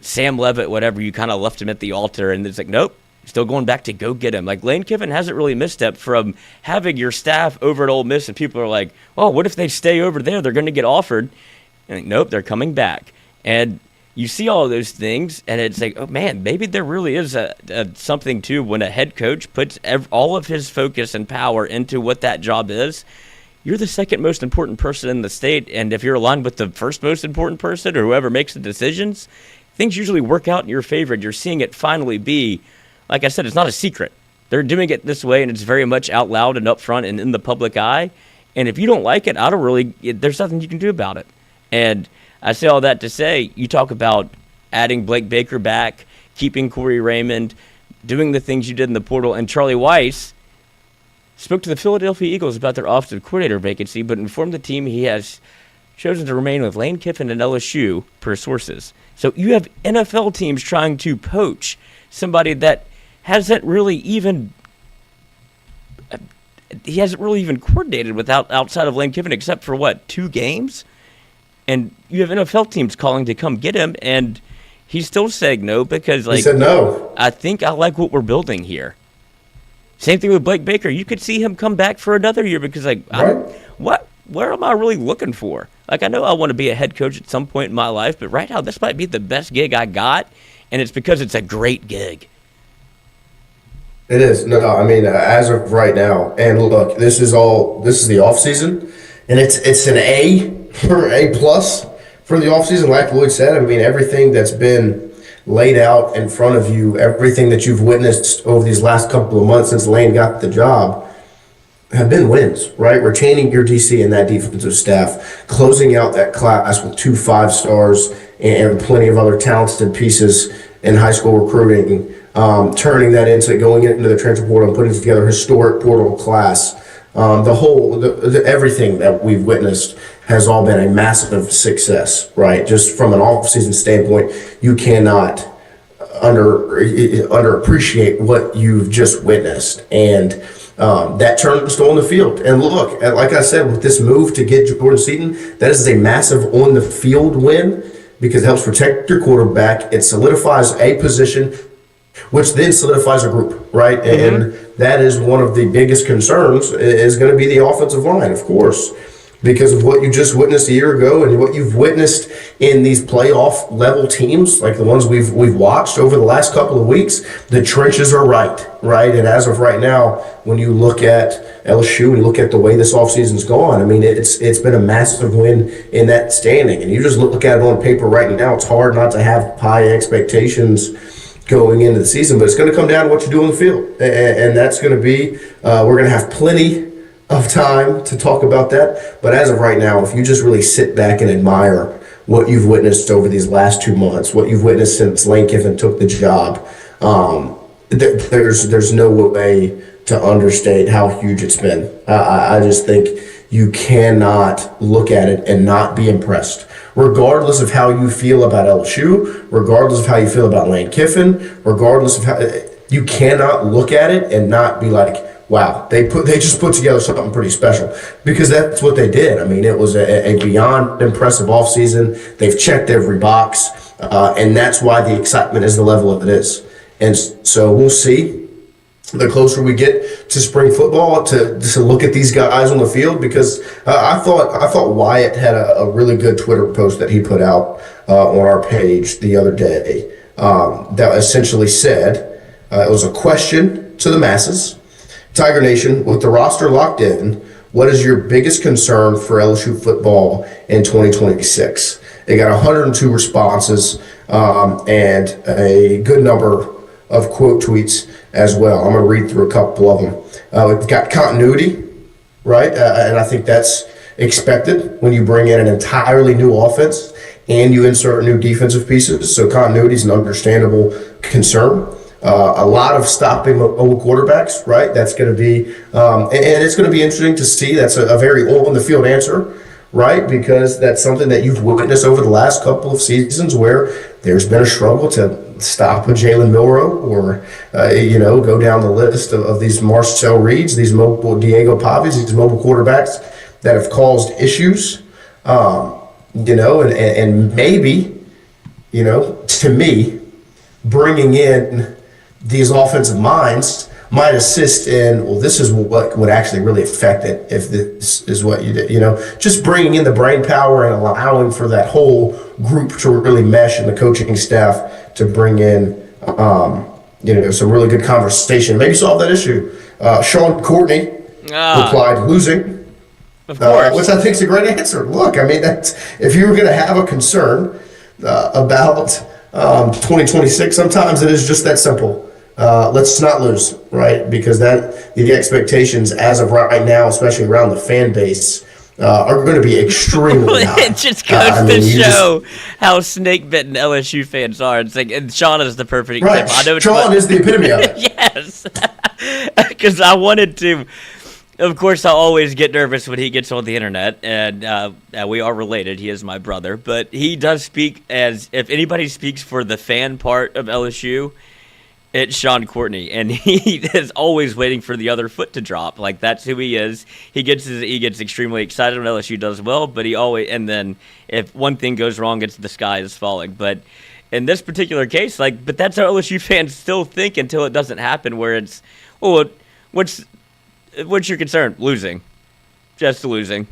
Sam Leavitt, whatever, you kind of left him at the altar. And it's like, nope, still going back to go get him. Like, Lane Kiffin hasn't really misstepped from having your staff over at Ole Miss. And people are like, oh, what if they stay over there? They're going to get offered. And like, nope, they're coming back. And you see all of those things, and it's like, oh, man, maybe there really is something, too, when a head coach puts all of his focus and power into what that job is. You're the second most important person in the state, and if you're aligned with the first most important person or whoever makes the decisions, things usually work out in your favor, and you're seeing it finally be, like I said, it's not a secret. They're doing it this way, and it's very much out loud and up front and in the public eye, and if you don't like it, there's nothing you can do about it. And I say all that to say, you talk about adding Blake Baker back, keeping Corey Raymond, doing the things you did in the portal, and Charlie Weiss spoke to the Philadelphia Eagles about their offensive coordinator vacancy, but informed the team he has chosen to remain with Lane Kiffin and LSU, per sources. So you have NFL teams trying to poach somebody that hasn't really even coordinated outside of Lane Kiffin except for, 2 games? And you have NFL teams calling to come get him, and he's still saying no because, he said no. I think I like what we're building here. Same thing with Blake Baker. You could see him come back for another year because, where am I really looking for? Like, I know I want to be a head coach at some point in my life, but right now this might be the best gig I got, and it's because it's a great gig. It is. No, I mean, as of right now, and look, this is the off season, and it's an A or A plus for the off season. Like Lloyd said, I mean, everything that's been laid out in front of you, everything that you've witnessed over these last couple of months since Lane got the job have been wins, right? Retaining your DC and that defensive staff, closing out that class with 2 5-stars and plenty of other talented pieces in high school recruiting, turning that into going into the transfer portal and putting together a historic portal class. Everything that we've witnessed has all been a massive success, right? Just from an off-season standpoint, you cannot underappreciate what you've just witnessed, and that turns on the field. And look, like I said, with this move to get Jordan Seaton, that is a massive on-the-field win because it helps protect your quarterback. It solidifies a position, which then solidifies a group, right? Mm-hmm. And that is one of the biggest concerns is going to be the offensive line, of course, because of what you just witnessed a year ago and what you've witnessed in these playoff level teams, like the ones we've watched over the last couple of weeks. The trenches are right? And as of right now, when you look at LSU and you look at the way this offseason's gone, I mean, it's been a massive win in that standing. And you just look at it on paper right now, it's hard not to have high expectations going into the season, but it's going to come down to what you do on the field. And that's going to be, we're going to have plenty of time to talk about that. But as of right now, if you just really sit back and admire what you've witnessed over these last 2 months, what you've witnessed since Lane Kiffin took the job, there's no way to understate how huge it's been. I just think you cannot look at it and not be impressed. Regardless of how you feel about LSU, regardless of how you feel about Lane Kiffin, regardless of how, you cannot look at it and not be like, wow, they just put together something pretty special, because that's what they did. I mean, it was a beyond impressive offseason. They've checked every box, and that's why the excitement is the level it is. And so we'll see the closer we get to spring football to look at these guys on the field, because I thought Wyatt had a really good Twitter post that he put out on our page the other day that essentially said it was a question to the masses Tiger Nation, with the roster locked in, what is your biggest concern for LSU football in 2026? They got 102 responses and a good number of quote tweets as well. I'm going to read through a couple of them. We've got continuity, right? And I think that's expected when you bring in an entirely new offense and you insert new defensive pieces. So continuity is an understandable concern. A lot of stopping mobile quarterbacks, right? That's going to be, and it's going to be interesting to see. That's a very on-the-field answer, right? Because that's something that you've witnessed over the last couple of seasons where there's been a struggle to stop a Jalen Milroe or, go down the list of these Marcel Reeds, these mobile Diego Pavis, these mobile quarterbacks that have caused issues, and maybe, to me, bringing in these offensive minds might assist in, well, this is what would actually really affect it if this is what you did. Just bringing in the brain power and allowing for that whole group to really mesh and the coaching staff to bring in, some really good conversation. Maybe solve that issue. Sean Courtney replied, losing. Of course. Which I think is a great answer. Look, I mean, that's, if you were going to have a concern about 2026, sometimes it is just that simple. Let's not lose, right? Because the expectations as of right now, especially around the fan base, are going to be extremely high. It just goes to show how snake-bitten LSU fans are. It's like, and Sean is the perfect example. I know Sean is the epitome of it. Yes. Because I wanted to. Of course, I always get nervous when he gets on the internet, and we are related. He is my brother. But he does speak as, if anybody speaks for the fan part of LSU, it's Sean Courtney, and he is always waiting for the other foot to drop. Like, that's who he is. He gets extremely excited when LSU does well, but and then if one thing goes wrong, it's the sky is falling. But in this particular case, but that's how LSU fans still think until it doesn't happen, where it's, well, what's your concern? Losing. Just losing.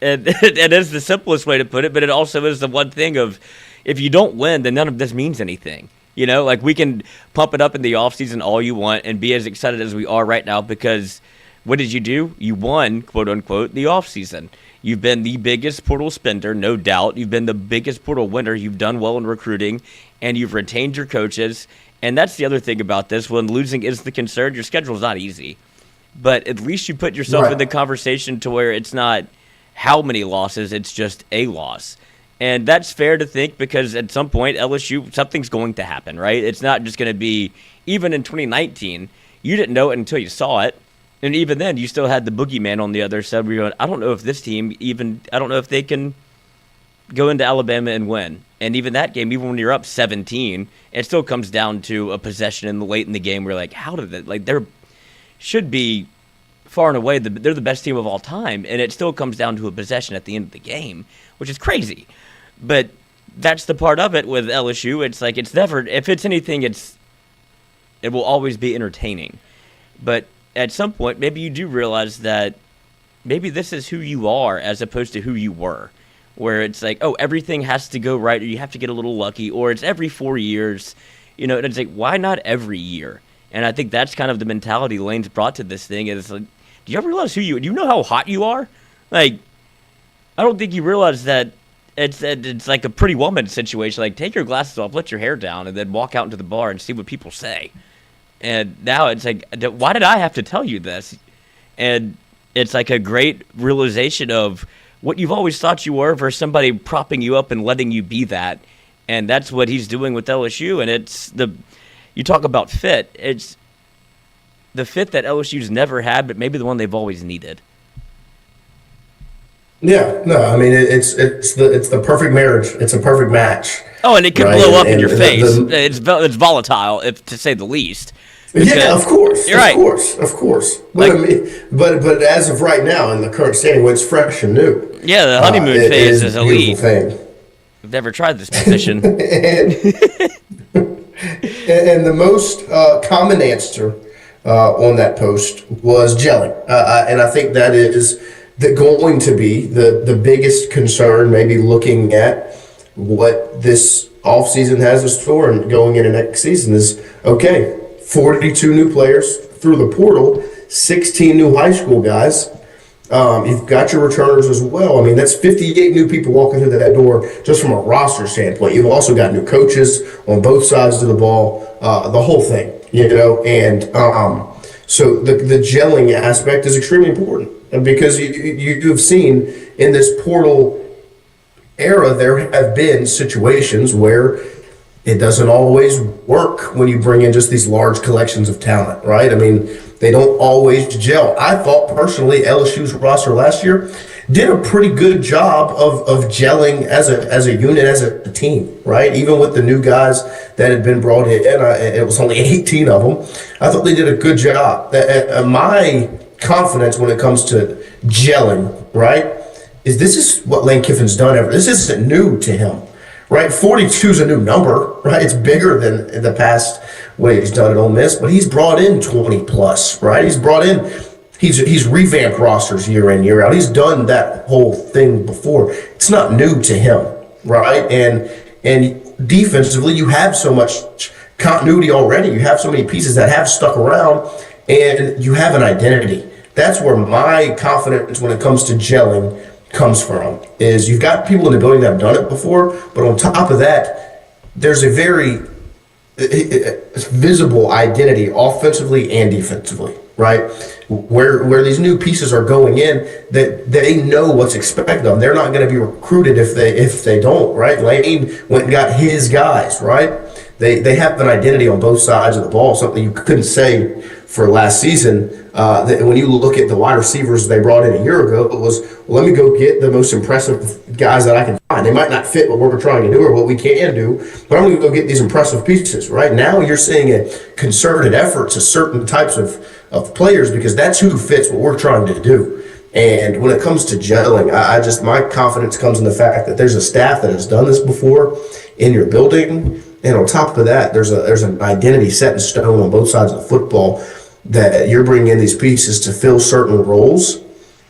And it is the simplest way to put it, but it also is the one thing of, if you don't win, then none of this means anything. We can pump it up in the offseason all you want and be as excited as we are right now, because what did you do? You won, quote unquote, the offseason. You've been the biggest portal spender, no doubt. You've been the biggest portal winner. You've done well in recruiting, and you've retained your coaches. And that's the other thing about this. When losing is the concern, your schedule is not easy. But at least you put yourself in the conversation to where it's not how many losses, it's just a loss. And that's fair to think, because at some point, LSU, something's going to happen, right? It's not just going to be, even in 2019, you didn't know it until you saw it. And even then, you still had the boogeyman on the other side where you're going, I don't know if this team I don't know if they can go into Alabama and win. And even that game, even when you're up 17, it still comes down to a possession late in the game where you're like, how did it, they're should be far and away, they're the best team of all time, and it still comes down to a possession at the end of the game, which is crazy. But that's the part of it with LSU. It's like, it's never, if it's anything, it will always be entertaining. But at some point, maybe you do realize that maybe this is who you are as opposed to who you were, where it's like, oh, everything has to go right, or you have to get a little lucky, or it's every 4 years, and it's like, why not every year? And I think that's kind of the mentality Lane's brought to this thing. Is like, do you ever realize do you know how hot you are? Like, I don't think you realize that it's like a Pretty Woman situation. Like, take your glasses off, let your hair down, and then walk out into the bar and see what people say. And now it's like, why did I have to tell you this? And it's like a great realization of what you've always thought you were versus somebody propping you up and letting you be that. And that's what he's doing with LSU. And you talk about fit. It's the fit that LSU's never had, but maybe the one they've always needed. Yeah, no, I mean it's the perfect marriage. It's a perfect match. Oh, and it could blow up in your face. It's volatile, to say the least. Yeah, of course. You're right. Of course. But but as of right now, in the current standing, when it's fresh and new. Yeah, the honeymoon phase is elite. Thing. I've never tried this position. And the most common answer on that post was gelling. And I think that is going to be the biggest concern, maybe looking at what this offseason has in store and going into next season is, okay, 42 new players through the portal, 16 new high school guys. You've got your returners as well. I mean, that's 58 new people walking through that door just from a roster standpoint. You've also got new coaches on both sides of the ball, the whole thing, and so the gelling aspect is extremely important because you've seen in this portal era, there have been situations where it doesn't always work when you bring in just these large collections of talent, right? I mean, they don't always gel. I thought personally LSU's roster last year did a pretty good job of gelling as a unit, as a team, right? Even with the new guys that had been brought in, it was only 18 of them. I thought they did a good job. My confidence when it comes to gelling, right, is this is what Lane Kiffin's done ever. This isn't new to him. Right, 42 is a new number, right? It's bigger than in the past what he's done at Ole Miss, but he's brought in 20 plus, right? He's revamped rosters year in, year out. He's done that whole thing before. It's not new to him, right? And defensively, you have so much continuity already. You have so many pieces that have stuck around, and you have an identity. That's where my confidence when it comes to gelling comes from, is you've got people in the building that have done it before, but on top of that, there's a very visible identity offensively and defensively, right? Where these new pieces are going in, that they know what's expected of them. They're not going to be recruited if they don't, right? Lane went and got his guys, right? They have an identity on both sides of the ball, something you couldn't say for last season. That when you look at the wide receivers they brought in a year ago, it was, well, let me go get the most impressive guys that I can find. They might not fit what we're trying to do or what we can do, but I'm going to go get these impressive pieces. Right now, you're seeing a concerted effort to certain types of players because that's who fits what we're trying to do. And when it comes to gelling, my confidence comes in the fact that there's a staff that has done this before in your building, and on top of that, there's an identity set in stone on both sides of the football that you're bringing in these pieces to fill certain roles,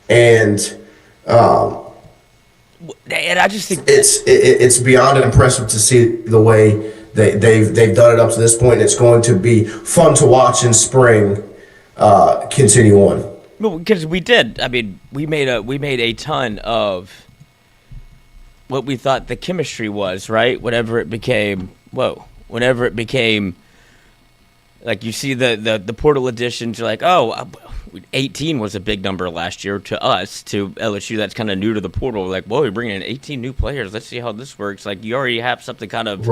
and I just think it's beyond impressive to see the way they've done it up to this point. And it's going to be fun to watch in spring continue on. Well, because we did. I mean, we made a ton of what we thought the chemistry was, right? Whenever it became like you see the portal additions, you're like, 18 was a big number last year to us, to LSU that's kind of new to the portal. Like, whoa, we're bringing in 18 new players. Let's see how this works. Like, you already have something kind of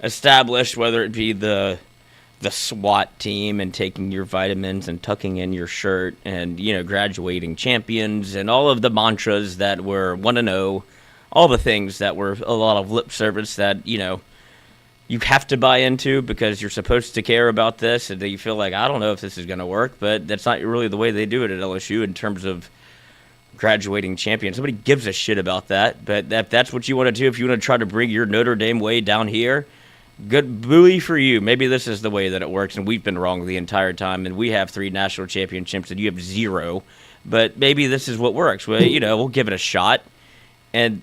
established, whether it be the SWAT team and taking your vitamins and tucking in your shirt and, graduating champions and all of the mantras that were 1-0, all the things that were a lot of lip service that, you have to buy into because you're supposed to care about this, and you feel like, I don't know if this is going to work, but that's not really the way they do it at LSU in terms of graduating champions. Nobody gives a shit about that, but if that's what you want to do, if you want to try to bring your Notre Dame way down here, good buoy for you. Maybe this is the way that it works, and we've been wrong the entire time, and we have 3 national championships, and you have 0, but maybe this is what works. Well, we'll give it a shot, and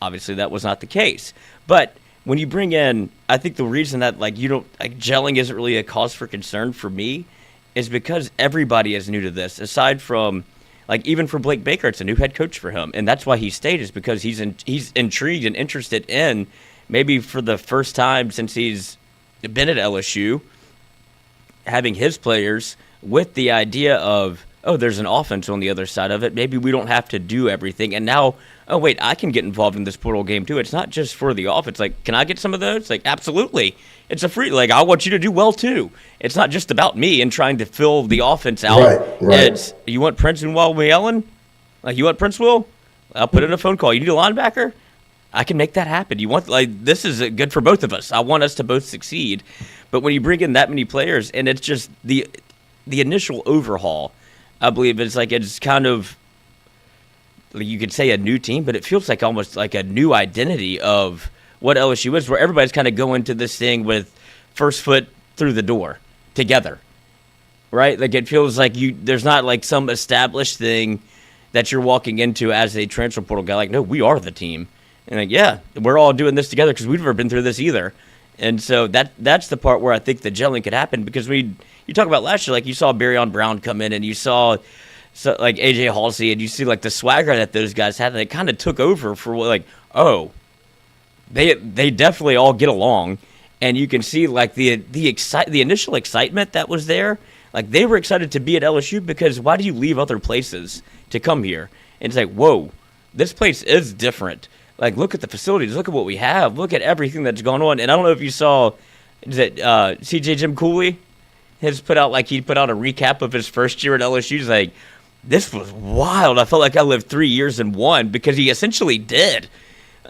obviously that was not the case. But when you bring in, I think the reason that gelling isn't really a cause for concern for me is because everybody is new to this. Aside from, even for Blake Baker, it's a new head coach for him, and that's why he stayed, is because he's intrigued and interested in, maybe for the first time since he's been at LSU, having his players with the idea of, there's an offense on the other side of it. Maybe we don't have to do everything. And now, wait, I can get involved in this portal game too. It's not just for the offense. Can I get some of those? Absolutely. It's a free. I want you to do well too. It's not just about me and trying to fill the offense out. Right. It's, you want Prince and Will? You want Prince Will? I'll put in a phone call. You need a linebacker? I can make that happen. You want, this is good for both of us. I want us to both succeed. But when you bring in that many players, and it's just the initial overhaul, I believe it's kind of, you could say a new team, but it feels like almost like a new identity of what LSU is, where everybody's kind of going to this thing with first foot through the door together, right? It feels like there's not some established thing that you're walking into as a transfer portal guy. No, we are the team. And yeah, we're all doing this together because we've never been through this either. And so that's the part where I think the gelling could happen, because you talk about last year, like you saw Barryon Brown come in, and you saw like AJ Halsey, and you see like the swagger that those guys had, and it kind of took over for like, oh, they definitely all get along, and you can see like the initial excitement that was there. Like they were excited to be at LSU because why do you leave other places to come here? And it's like, whoa, this place is different. Like, look at the facilities. Look at what we have. Look at everything that's gone on. And I don't know if you saw that CJ Jim Cooley has put out, like, he put out a recap of his first year at LSU. He's like, this was wild. I felt like I lived 3 years in one, because he essentially did.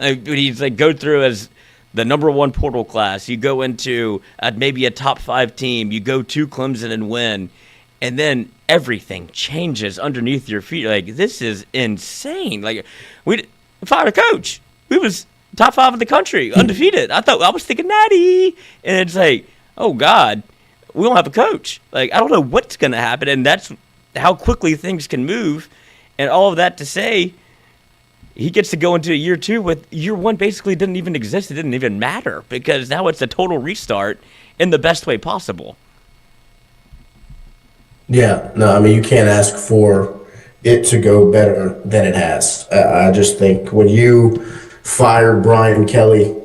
He's like, go through as the number one portal class. You go into maybe a top 5 team. You go to Clemson and win. And then everything changes underneath your feet. Like, this is insane. Like, we fired a coach. We was top 5 in the country, undefeated. I was thinking Natty. And it's like, oh, God, we don't have a coach. Like, I don't know what's going to happen. And that's how quickly things can move. And all of that to say, he gets to go into year 2 with year 1 basically didn't even exist. It didn't even matter, because now it's a total restart in the best way possible. Yeah, no, I mean, you can't ask for it to go better than it has. I just think when you fired Brian Kelly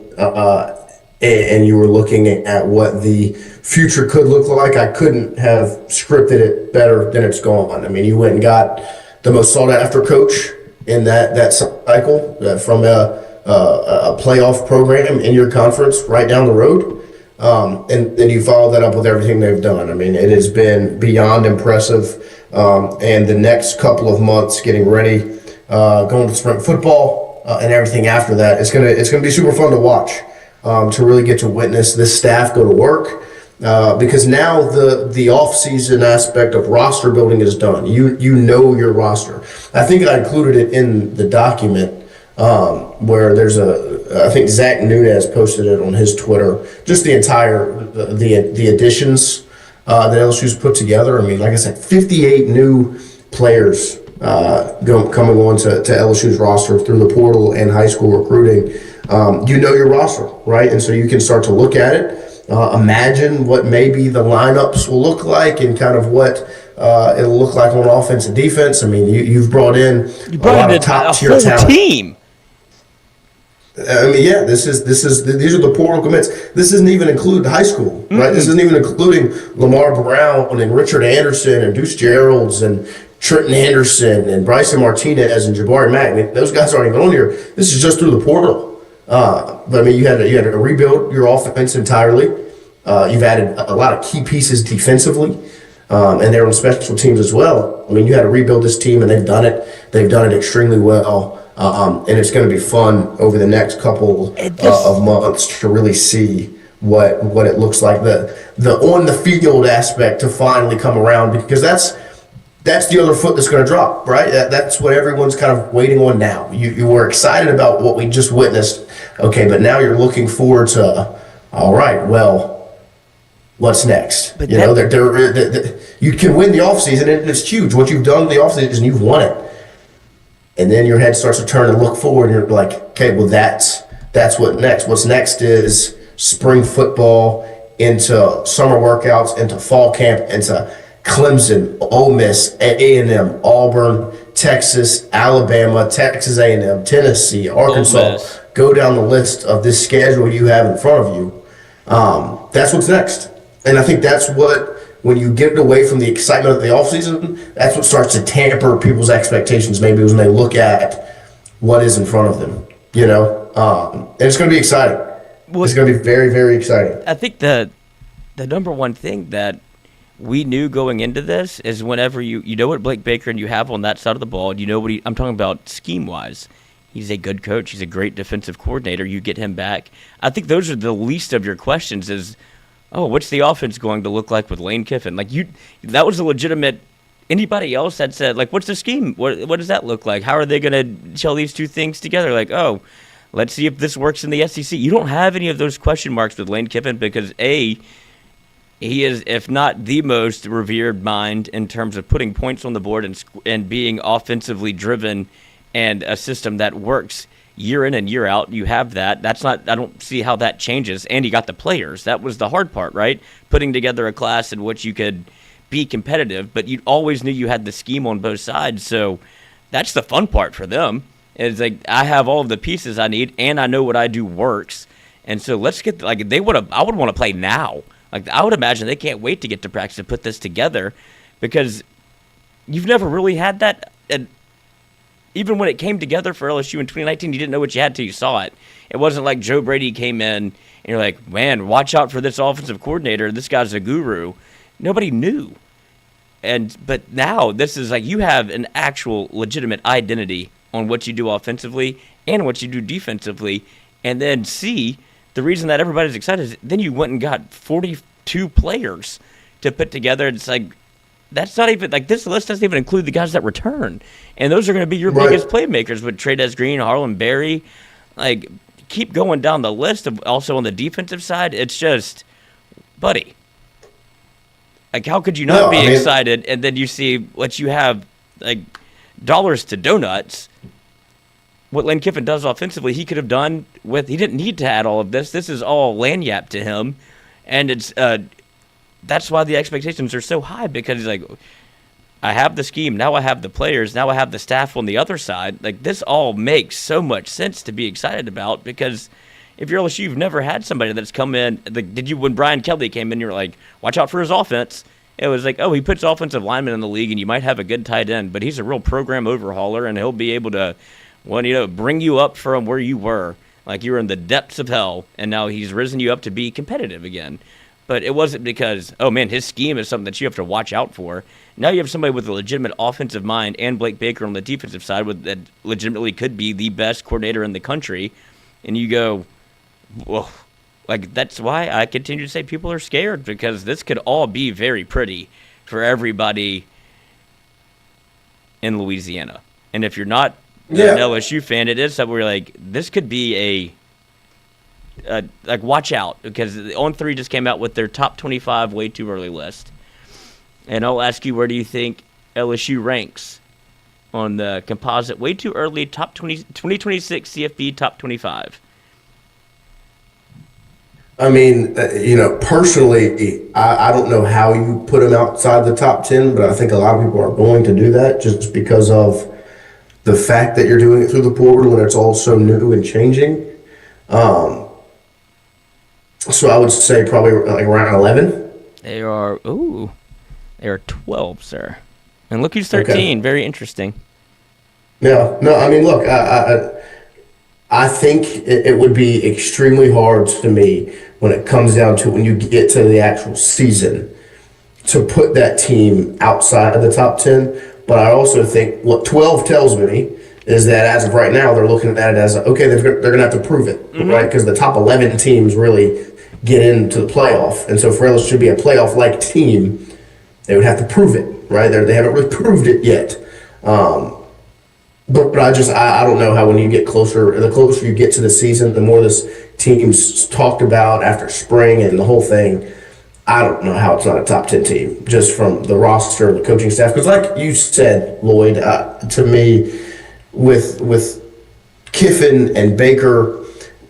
and you were looking at what the future could look like, I couldn't have scripted it better than it's gone. I mean, you went and got the most sought-after coach in that cycle from a playoff program in your conference right down the road. And then you follow that up with everything they've done. I mean, it has been beyond impressive. And the next couple of months getting ready, going to spring football and everything after that, it's gonna be super fun to watch, to really get to witness this staff go to work. Because now the off-season aspect of roster building is done. You know your roster. I think I included it in the document where there's I think Zach Nunez posted it on his Twitter. Just the entire the additions that LSU's put together. I mean, like I said, 58 new players coming on to LSU's roster through the portal and high school recruiting. You know your roster, right? And so you can start to look at it, imagine what maybe the lineups will look like, and kind of what it'll look like on offense and defense. I mean, you've brought in a lot of top tier talent. Team. I mean, yeah, these are the portal commits. This isn't even including high school, right? This isn't even including Lamar Brown and Richard Anderson and Deuce Geralds and Trenton Anderson and Bryson Martinez and Jabari Mack. I mean, those guys aren't even on here. This is just through the portal. But I mean, you had to rebuild your offense entirely. You've added a lot of key pieces defensively, and they're on special teams as well. I mean, you had to rebuild this team, and they've done it. They've done it extremely well. And it's going to be fun over the next couple of months to really see what it looks like, the on the field aspect to finally come around, because that's the other foot that's going to drop, right? That's what everyone's kind of waiting on now. You were excited about what we just witnessed, okay, but now you're looking forward to, all right, well, what's next? But you can win the offseason, and it's huge. What you've done in the offseason, you've won it. And then your head starts to turn and look forward, and you're like, okay, well, that's what next. What's next is spring football, into summer workouts, into fall camp, into Clemson, Ole Miss, A&M, Auburn, Texas, Alabama, Texas A&M, Tennessee, Arkansas. Go down the list of this schedule you have in front of you. That's what's next. And I think that's what, when you get away from the excitement of the offseason, that's what starts to tamper people's expectations, maybe when they look at what is in front of them, you know? And it's going to be exciting. Well, it's going to be very, very exciting. I think the number one thing that we knew going into this is whenever you know what Blake Baker and you have on that side of the ball, you know what I'm talking about scheme-wise. He's a good coach. He's a great defensive coordinator. You get him back. I think those are the least of your questions is, oh, what's the offense going to look like with Lane Kiffin? Like, that was a legitimate. Anybody else that said, like, what's the scheme? What does that look like? How are they going to gel these two things together? Like, oh, let's see if this works in the SEC. You don't have any of those question marks with Lane Kiffin because, A, he is, if not the most revered mind in terms of putting points on the board and being offensively driven and a system that works. year in and year out. You have that. I don't see how that changes. And you got the players. That was the hard part, right? Putting together a class in which you could be competitive, but you always knew you had the scheme on both sides. So that's the fun part for them. It's like, I have all of the pieces I need, and I know what I do works. And so let's get, I would want to play now. Like, I would imagine they can't wait to get to practice and put this together, because you've never really had that. And even when it came together for LSU in 2019, you didn't know what you had till you saw it. It wasn't like Joe Brady came in and you're like, man, watch out for this offensive coordinator. This guy's a guru. Nobody knew. But now this is like, you have an actual legitimate identity on what you do offensively and what you do defensively. And then the reason that everybody's excited is then you went and got 42 players to put together. It's like, that's not even, like, this list doesn't even include the guys that return. And those are going to be your biggest playmakers with Trey'Dez Green, Harlan Berry. Like, keep going down the list of also on the defensive side. It's just, buddy. Like, how could you not be excited? And then you see what you have, like, dollars to donuts. What Lane Kiffin does offensively, he could have done he didn't need to add all of this. This is all lanyap to him. And it's, that's why the expectations are so high, because he's like, I have the scheme, now I have the players, now I have the staff on the other side. Like, this all makes so much sense to be excited about, because if you're LSU, you've never had somebody that's come in. When Brian Kelly came in, you're like, watch out for his offense. It was like, oh, he puts offensive linemen in the league, and you might have a good tight end, but he's a real program overhauler, and he'll be able to, bring you up from where you were. Like, you were in the depths of hell, and now he's risen you up to be competitive again. But it wasn't because, oh, man, his scheme is something that you have to watch out for. Now you have somebody with a legitimate offensive mind, and Blake Baker on the defensive side that legitimately could be the best coordinator in the country. And you go, whoa. Like, that's why I continue to say people are scared, because this could all be very pretty for everybody in Louisiana. And if you're not an LSU fan, it is something where you're like, this could be like, watch out, because On3 just came out with their top 25 way too early list. And I'll ask you, where do you think LSU ranks on the composite way too early top 2026 CFB top 25? I mean, personally, I don't know how you put them outside the top 10, but I think a lot of people are going to do that just because of the fact that you're doing it through the portal and it's all so new and changing. So I would say probably like around 11. They are 12, sir. And look who's 13. Okay. Very interesting. Yeah. No, I mean, look, I think it would be extremely hard to me when it comes down to when you get to the actual season to put that team outside of the top 10. But I also think what 12 tells me is that as of right now, they're looking at it as, okay, they're going to have to prove it, right? Because the top 11 teams really get into the playoff. And so for LSU to be a playoff-like team, they would have to prove it, right? They haven't really proved it yet. But I don't know how when you get closer, the closer you get to the season, the more this team's talked about after spring and the whole thing, I don't know how it's not a top 10 team, just from the roster, the coaching staff. Because like you said, Lloyd, to me, with Kiffin and Baker,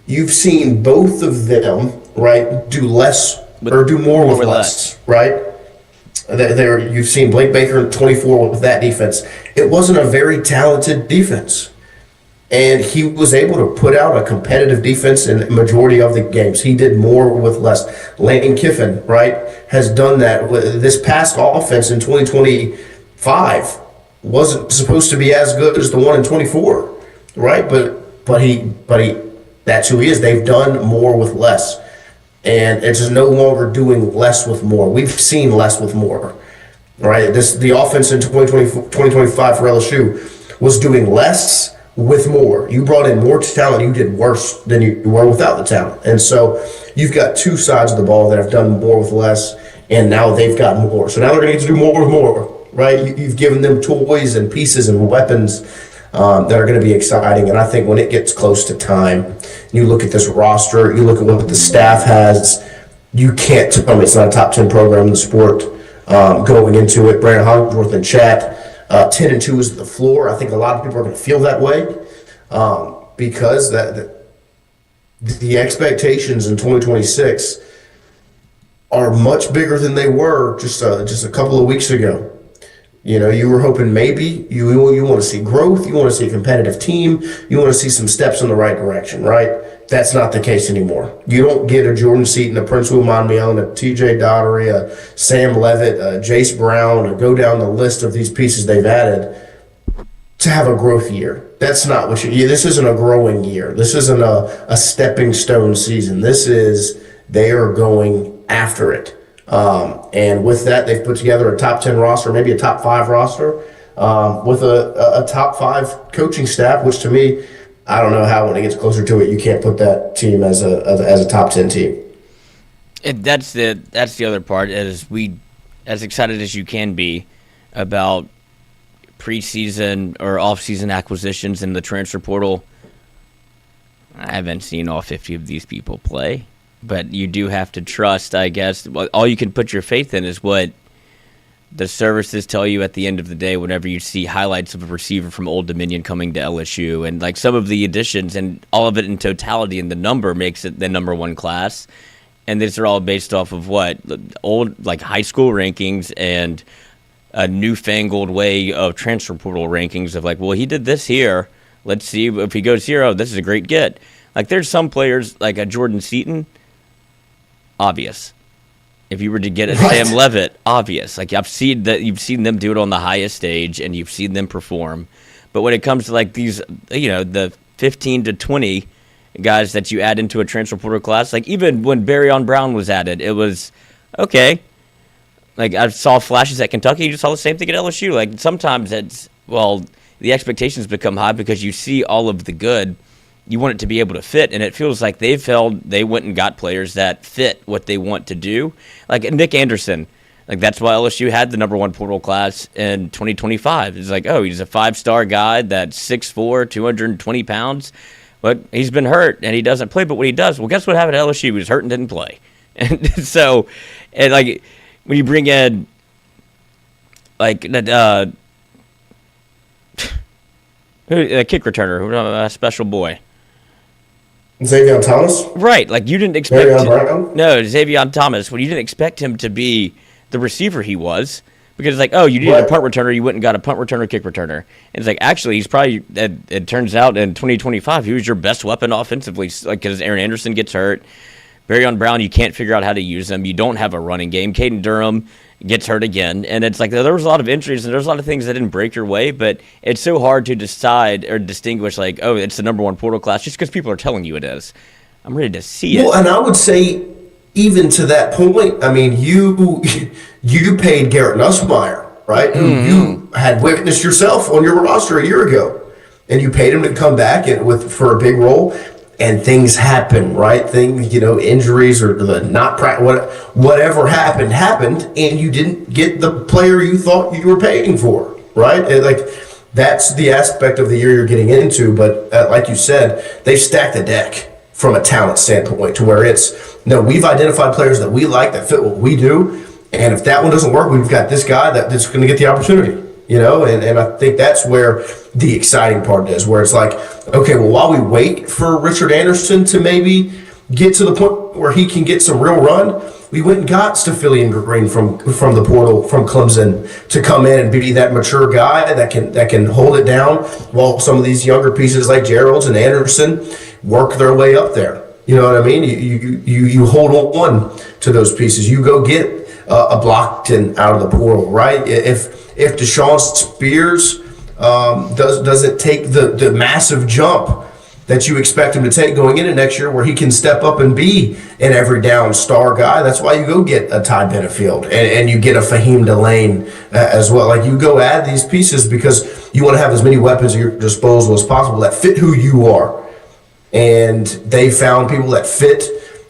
you've seen both of them, right, do less or do more with less, right? You've seen Blake Baker in 24 with that defense. It wasn't a very talented defense. And he was able to put out a competitive defense in the majority of the games. He did more with less. Lane Kiffin, right, has done that. This past offense in 2025 wasn't supposed to be as good as the one in 24, right? But he that's who he is. They've done more with less. And it's just no longer doing less with more. We've seen less with more, right? The offense in 2025 for LSU was doing less with more. You brought in more talent. You did worse than you were without the talent. And so you've got two sides of the ball that have done more with less, and now they've got more. So now they're going to get to do more with more, right? You've given them toys and pieces and weapons that are going to be exciting. And I think when it gets close to time, you look at this roster, you look at what the staff has, you can't tell me it's not a top 10 program in the sport going into it. Brandon Hogsworth in chat, 10-2 is the floor. I think a lot of people are going to feel that way. because the expectations in 2026 are much bigger than they were just a couple of weeks ago. You were hoping maybe you want to see growth, you want to see a competitive team, you want to see some steps in the right direction, right? That's not the case anymore. You don't get a Jordan Seaton, a Prince Umanmielen, a TJ Daugherty, a Sam Leavitt, a Jace Brown, or go down the list of these pieces they've added to have a growth year. That's not what this isn't a growing year. This isn't a stepping stone season. They are going after it. And with that, they've put together a top 10 roster, maybe a top 5 roster, with a top 5 coaching staff, which to me, I don't know how when it gets closer to it, you can't put that team as a top 10 team. That's the other part, is as excited as you can be about preseason or off-season acquisitions in the transfer portal. I haven't seen all 50 of these people play. But you do have to trust, I guess. All you can put your faith in is what the services tell you at the end of the day whenever you see highlights of a receiver from Old Dominion coming to LSU. And like some of the additions and all of it in totality and the number makes it the number 1 class. And these are all based off of what? Old like high school rankings and a newfangled way of transfer portal rankings of like, well, he did this here. Let's see if he goes here. Oh, this is a great get. Like there's some players like a Jordan Seaton. Obvious. If you were to get a Sam Leavitt, obvious. Like you've seen them do it on the highest stage and you've seen them perform. But when it comes to like these, the 15 to 20 guys that you add into a transfer portal class, like even when Barryon Brown was added, it was okay. Like I saw flashes at Kentucky, you saw the same thing at LSU. Like sometimes the expectations become high because you see all of the good. You want it to be able to fit, and it feels like they went and got players that fit what they want to do. Like Nick Anderson, like that's why LSU had the number 1 portal class in 2025. It's like, oh, he's a 5-star guy that's 6'4", 220 pounds, but he's been hurt and he doesn't play. But when he does, well, guess what happened at LSU? He was hurt and didn't play. And so, and like when you bring in like a kick returner, a special boy. Xavier Thomas? Right, like you didn't expect Xavier Thomas, well, you didn't expect him to be the receiver he was, because like, oh, you needed a punt returner, you went and got a punt returner, kick returner. And it's like, actually, he's probably, it turns out in 2025, he was your best weapon offensively, like because Aaron Anderson gets hurt. Barryon Brown, you can't figure out how to use him. You don't have a running game. Caden Durham gets hurt again. And it's like there was a lot of injuries and there's a lot of things that didn't break your way, but it's so hard to decide or distinguish like, oh, it's the number 1 portal class just because people are telling you it is. I'm ready to see it. Well, and I would say even to that point, I mean, you paid Garrett Nussmeier, right? Who you had witnessed yourself on your roster a year ago. And you paid him to come back for a big role. And things happen, right? Injuries or whatever happened, and you didn't get the player you thought you were paying for, right? And like that's the aspect of the year you're getting into. But like you said, they've stacked the deck from a talent standpoint to where we've identified players that we like that fit what we do, and if that one doesn't work, we've got this guy that's going to get the opportunity. And I think that's where the exciting part is, where it's like, okay, well, while we wait for Richard Anderson to maybe get to the point where he can get some real run, we went and got Stafilian Green from the portal from Clemson to come in and be that mature guy that can hold it down while some of these younger pieces like Gerald's and Anderson work their way up there. You know what I mean? You hold on to those pieces. You go get a Blockton out of the portal, right? If Deshaun Spears doesn't take the massive jump that you expect him to take going into next year, where he can step up and be an every down star guy, that's why you go get a Ty Benefield and you get a Fahim Delane as well. Like you go add these pieces because you want to have as many weapons at your disposal as possible that fit who you are. And they found people that fit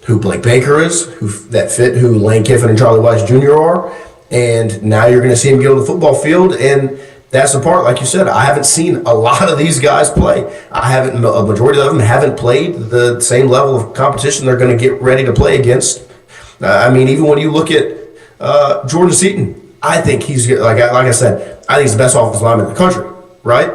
who Blake Baker is, that fit who Lane Kiffin and Charlie Weiss Jr. are. And now you're going to see him get on the football field. And that's the part, like you said, I haven't seen a lot of these guys play. A majority of them haven't played the same level of competition they're going to get ready to play against. Even when you look at Jordan Seaton, I think he's, like I said, I think he's the best offensive lineman in the country, right?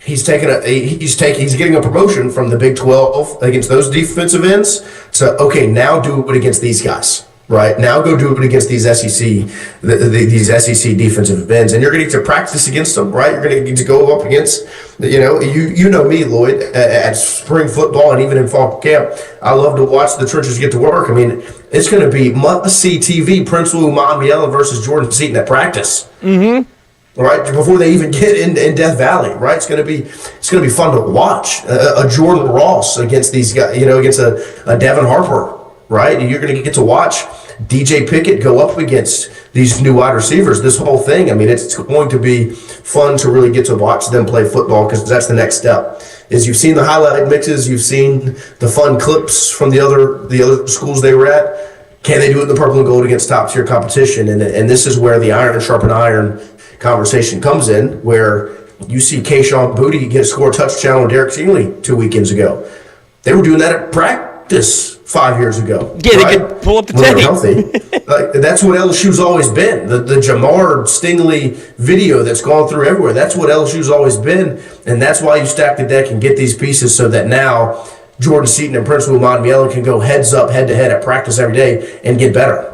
he's getting a promotion from the Big 12 against those defensive ends. So okay, now do it against these guys. Right now, go do it against these these SEC defensive ends, and you're going to get to practice against them. Right, you're going to get to go up against, you know me, Lloyd, at spring football and even in fall camp. I love to watch the trenches get to work. I mean, it's going to be must-see TV. Prince William Monmiela versus Jordan Seaton at practice. Mm-hmm. Right before they even get in Death Valley. Right, it's going to be fun to watch a Jordan Ross against these guys. Against a Devin Harper. Right, you're going to get to watch DJ Pickett go up against these new wide receivers. This whole thing, I mean, it's going to be fun to really get to watch them play football, because that's the next step. Is you've seen the highlight mixes, you've seen the fun clips from the other schools they were at. Can they do it in the purple and gold against top tier competition? And this is where the iron sharpen iron conversation comes in, where you see Kayshon Boutte get a score touchdown on Derek Stingley 2 weekends ago. They were doing that at practice 5 years ago. Yeah, right? they could pull up the When tape. Healthy. That's what LSU's always been. The Jamar Stingley video that's gone through everywhere. That's what LSU's always been, and that's why you stack the deck and get these pieces so that now Jordan Seaton and Prince William Monmiela can go heads up, head to head at practice every day and get better.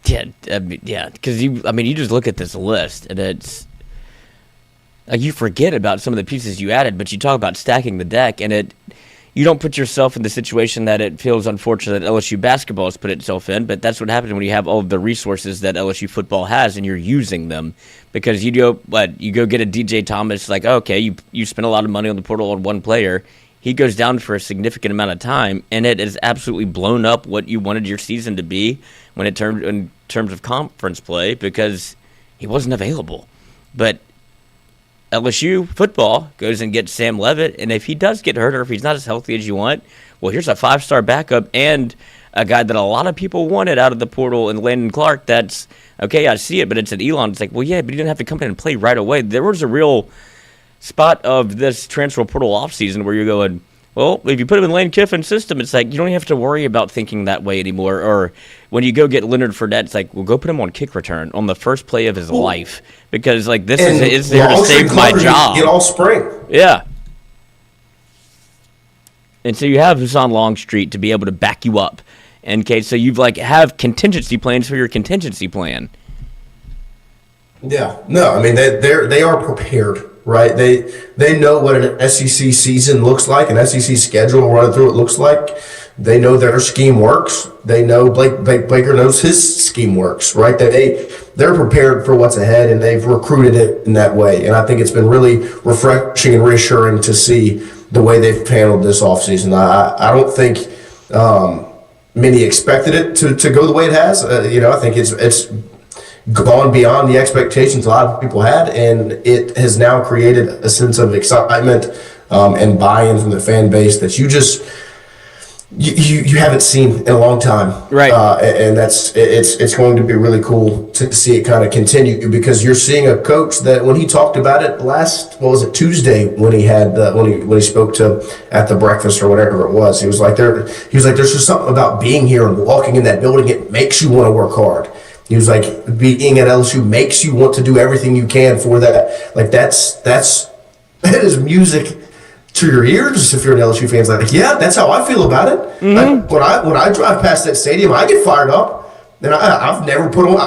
Yeah, because you just look at this list and it's like you forget about some of the pieces you added, but you talk about stacking the deck, and you don't put yourself in the situation that it feels unfortunate that LSU basketball has put itself in, but that's what happens when you have all of the resources that LSU football has and you're using them. Because you go get a DJ Thomas, like, okay, you spend a lot of money on the portal on one player. He goes down for a significant amount of time, and it has absolutely blown up what you wanted your season to be in terms of conference play, because he wasn't available. But LSU football goes and gets Sam Leavitt, and if he does get hurt or if he's not as healthy as you want, well, here's a 5-star backup and a guy that a lot of people wanted out of the portal in Landon Clark. That's, okay, I see it, but it's at Elon. It's like, well, yeah, but he didn't have to come in and play right away. There was a real spot of this transfer portal offseason where you're going, well, if you put him in Lane Kiffin's system, it's like you don't even have to worry about thinking that way anymore. Or when you go get Leonard Fournette, it's like, well, go put him on kick return on the first play of his life, because like this is there to save my job. Get all spring. Yeah. And so you have Hassan Longstreet to be able to back you up. And okay, so you've have contingency plans for your contingency plan. Yeah, no, I mean they are prepared. Right, they know what an SEC season looks like, an SEC schedule running through it looks like. They know their scheme works. They know Blake Baker knows his scheme works. Right, they're prepared for what's ahead, and they've recruited it in that way. And I think it's been really refreshing and reassuring to see the way they've handled this offseason. I don't think many expected it to go the way it has. I think it's gone beyond the expectations a lot of people had, and it has now created a sense of excitement and buy-in from the fan base that you haven't seen in a long time. Right. And it's going to be really cool to see it kind of continue, because you're seeing a coach that when he talked about it Tuesday when he had when he spoke to at the breakfast or whatever it was, he was like there's just something about being here and walking in that building, it makes you want to work hard. He was like, being at LSU makes you want to do everything you can for that. Like that is music to your ears if you're an LSU fan. It's like, yeah, that's how I feel about it. Mm-hmm. Like, when I drive past that stadium, I get fired up. And I've never put on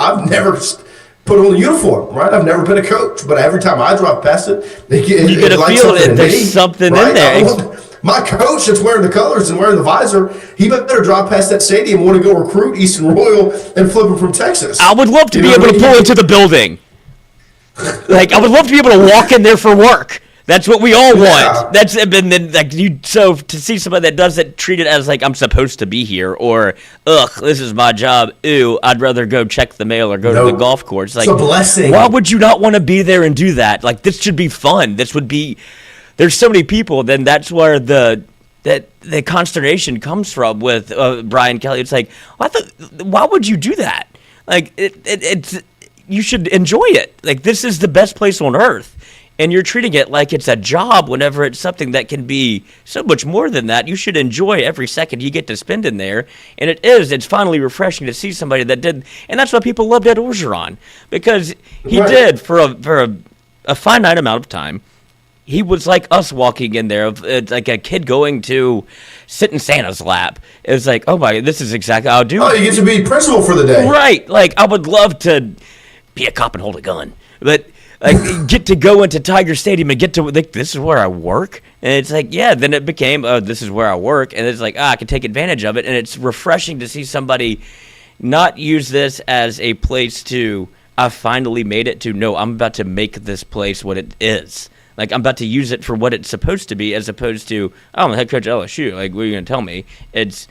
a uniform, right? I've never been a coach, but every time I drive past it, you get a feel that there's something in there. My coach that's wearing the colors and wearing the visor, he better drive past that stadium and want to go recruit Eastern Royal and flip him from Texas. I would love to be able to pull into the building. I would love to be able to walk in there for work. That's what we all want. That's and then so to see somebody that doesn't treat it as like I'm supposed to be here, or this is my job. Ew, I'd rather go check the mail or go to the golf course. Like, it's a blessing. Why would you not want to be there and do that? Like, this should be fun. This would be. There's so many people. Then that's where the consternation comes from with Brian Kelly. It's like, why would you do that? Like, it's you should enjoy it. Like, this is the best place on earth. And you're treating it like it's a job whenever it's something that can be so much more than that. You should enjoy every second you get to spend in there. And it's finally refreshing to see somebody that did. And that's why people loved Ed Orgeron, because he did for a finite amount of time he was like us walking in there, like a kid going to sit in Santa's lap. It was like, oh my, this is exactly how I'll do. Oh, you get to be principal for the day. Right. Like, I would love to be a cop and hold a gun. But, like, get to go into Tiger Stadium and get to, like, this is where I work? And it's like, yeah, then it became, oh, this is where I work. And it's like, I can take advantage of it. And it's refreshing to see somebody not use this as a place to, I finally made it, to, no, I'm about to make this place what it is. Like, I'm about to use it for what it's supposed to be, as opposed to, oh, I'm the head coach at LSU. Like, what are you going to tell me? It's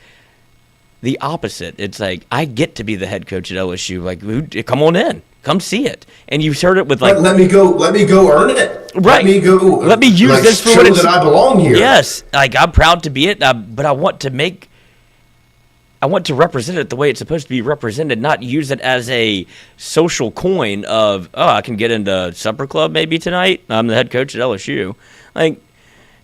the opposite. It's like, I get to be the head coach at LSU. Like, come on in. Come see it. And you've heard it with, like... Let me go earn it. Right. Let me use like, this for show what it's... that I belong here. Yes. Like, I'm proud to be it, but I want to represent it the way it's supposed to be represented, not use it as a social coin of, oh, I can get into supper club maybe tonight. I'm the head coach at LSU. Like,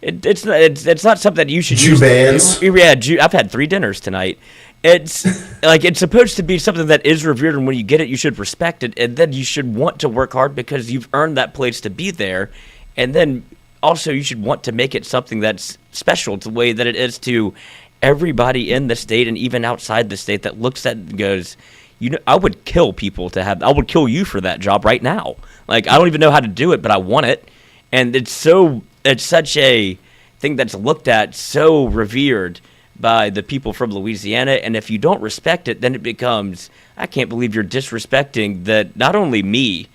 it's not something that you should use. Bands. Yeah, I've had 3 dinners tonight. It's like, it's supposed to be something that is revered, and when you get it, you should respect it, and then you should want to work hard because you've earned that place to be there, and then also you should want to make it something that's special to the way that it is to everybody in the state and even outside the state that looks at it and goes, you know, I would kill I would kill you for that job right now. Like, I don't even know how to do it, but I want it. And it's such a thing that's looked at, so revered by the people from Louisiana. And if you don't respect it, then it becomes, I can't believe you're disrespecting that, not only me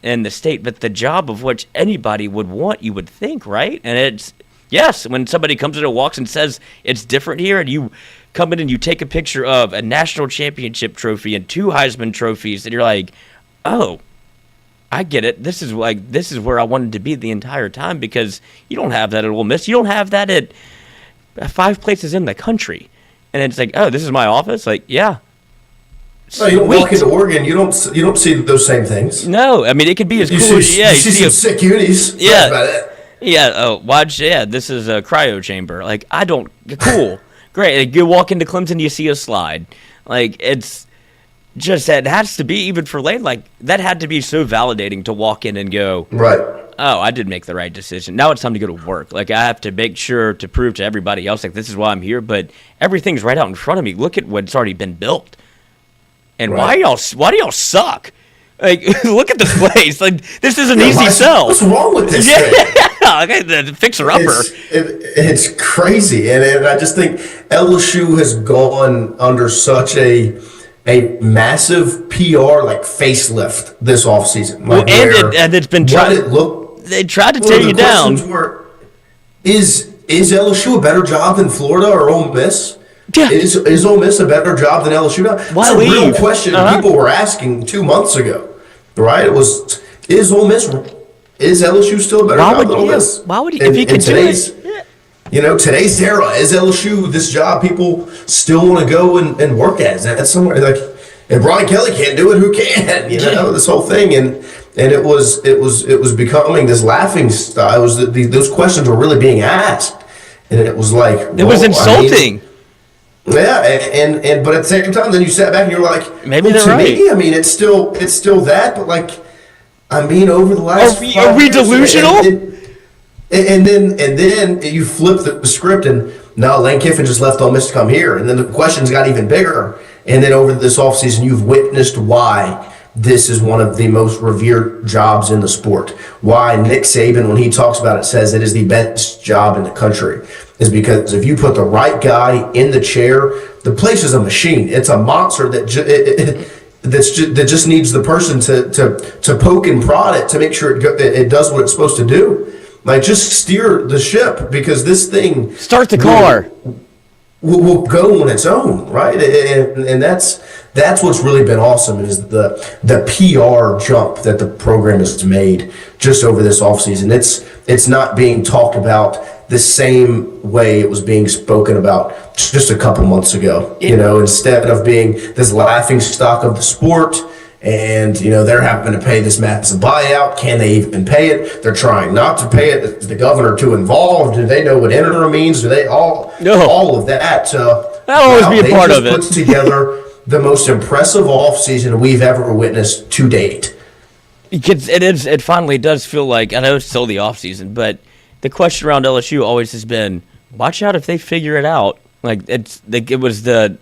and the state, but the job of which anybody would want, you would think, right? And it's, yes, when somebody comes in and walks and says it's different here, and you come in and you take a picture of a national championship trophy and 2 Heisman trophies, and you're like, oh, I get it. This is where I wanted to be the entire time, because you don't have that at Ole Miss. You don't have that at 5 places in the country. And it's like, oh, this is my office? Like, yeah. No, you don't walk into Oregon, you don't see those same things. No, I mean, it could be as cool. You see some sick unis. Yeah. That's about it. Yeah, watch, this is a cryo chamber. Like, cool. Great. Like, you walk into Clemson, you see a slide. Like, it's just, that has to be, even for Lane, like, that had to be so validating to walk in and go, right. Oh, I did make the right decision. Now it's time to go to work. Like, I have to make sure to prove to everybody else, like, this is why I'm here, but everything's right out in front of me. Look at what's already been built. And right. why do y'all suck? Like, look at this place. Like, this is an easy sell. What's wrong with this thing? Okay, the fixer-upper. It's crazy, and I just think LSU has gone under such a massive PR like facelift this offseason. Like, and it's been they tried to tear you down. Is LSU a better job than Florida or Ole Miss? Yeah. Is Ole Miss a better job than LSU now? Why That's a leave? real question people were asking 2 months ago, right? It was, is LSU still a better job than Ole Miss? Why would he, if he could do it? Yeah. You know, today's era, is LSU this job people still want to go and work at? Is that somewhere like, if Brian Kelly can't do it, who can? You know, this whole thing, and it was becoming this laughing stock. It was those questions were really being asked, and it was like, it was insulting. Yeah, and but at the same time, then you sat back and you're like, maybe they're right. Me, I mean, it's still that, but like, I mean, over the last are we delusional? And then you flip the script, and no, Lane Kiffin just left Ole Miss to come here, and then the questions got even bigger. And then over this offseason, you've witnessed why this is one of the most revered jobs in the sport. Why Nick Saban, when he talks about it, says it is the best job in the country. Is because if you put the right guy in the chair, the place is a machine. It's a monster that just needs the person to poke and prod it to make sure it does what it's supposed to do. Like, just steer the ship, because this thing... Start the car. Will go on its own, right? And that's what's really been awesome, is the PR jump that the program has made just over this offseason. It's not being talked about the same way it was being spoken about just a couple months ago. You know, instead of being this laughing stock of the sport, and you know they're having to pay this massive buyout. Can they even pay it? They're trying not to pay it. Is the governor too involved? Do they know what interim means? Do they all of that? That'll always be a part of it. Put together the most impressive offseason we've ever witnessed to date. It finally does feel like, I know it's still the offseason, but the question around LSU always has been, watch out if they figure it out. Like, it was the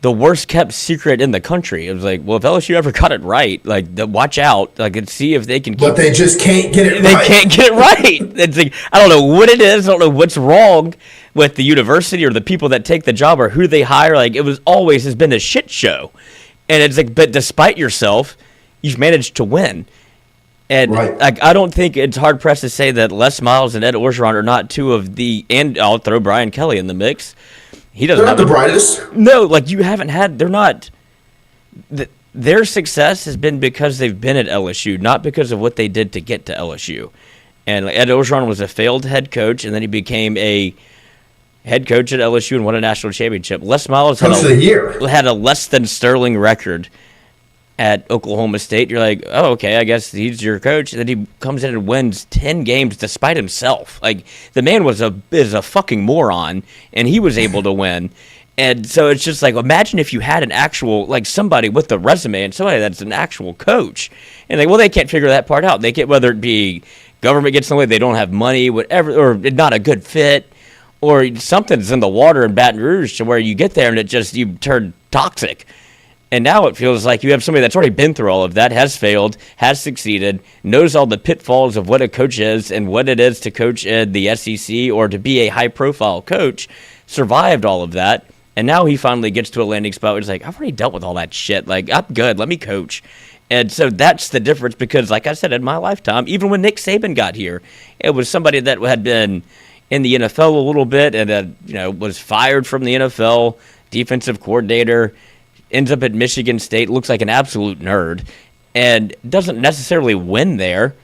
worst kept secret in the country. It was like, well, if LSU ever got it right, like, watch out, like, and see if they can. But they just can't get it right. They can't get it right. It's like, I don't know what it is. I don't know what's wrong with the university or the people that take the job or who they hire. Like, it was always has been a shit show, and it's like, but despite yourself, you've managed to win. And like, I don't think it's hard pressed to say that Les Miles and Ed Orgeron are not two of the, and I'll throw Brian Kelly in the mix. They're not the brightest. No, like, you haven't had. They're not. Their success has been because they've been at LSU, not because of what they did to get to LSU. And like, Ed Orgeron was a failed head coach, and then he became a head coach at LSU and won a national championship. Les Miles had a less than sterling record at Oklahoma State. You're like, oh, okay, I guess he's your coach. And then he comes in and wins 10 games despite himself. Like, the man is a fucking moron, and he was able to win. And so it's just like, imagine if you had an actual, like, somebody with a resume and somebody that's an actual coach. And like, well, they can't figure that part out. They can't, whether it be government gets in the way, they don't have money, whatever, or not a good fit, or something's in the water in Baton Rouge to where you get there and you turn toxic. And now it feels like you have somebody that's already been through all of that, has failed, has succeeded, knows all the pitfalls of what a coach is and what it is to coach in the SEC or to be a high-profile coach, survived all of that, and now he finally gets to a landing spot where it's like, I've already dealt with all that shit. Like, I'm good. Let me coach. And so that's the difference because, like I said, in my lifetime, even when Nick Saban got here, it was somebody that had been in the NFL a little bit and was fired from the NFL, defensive coordinator, ends up at Michigan State, looks like an absolute nerd, and doesn't necessarily win there.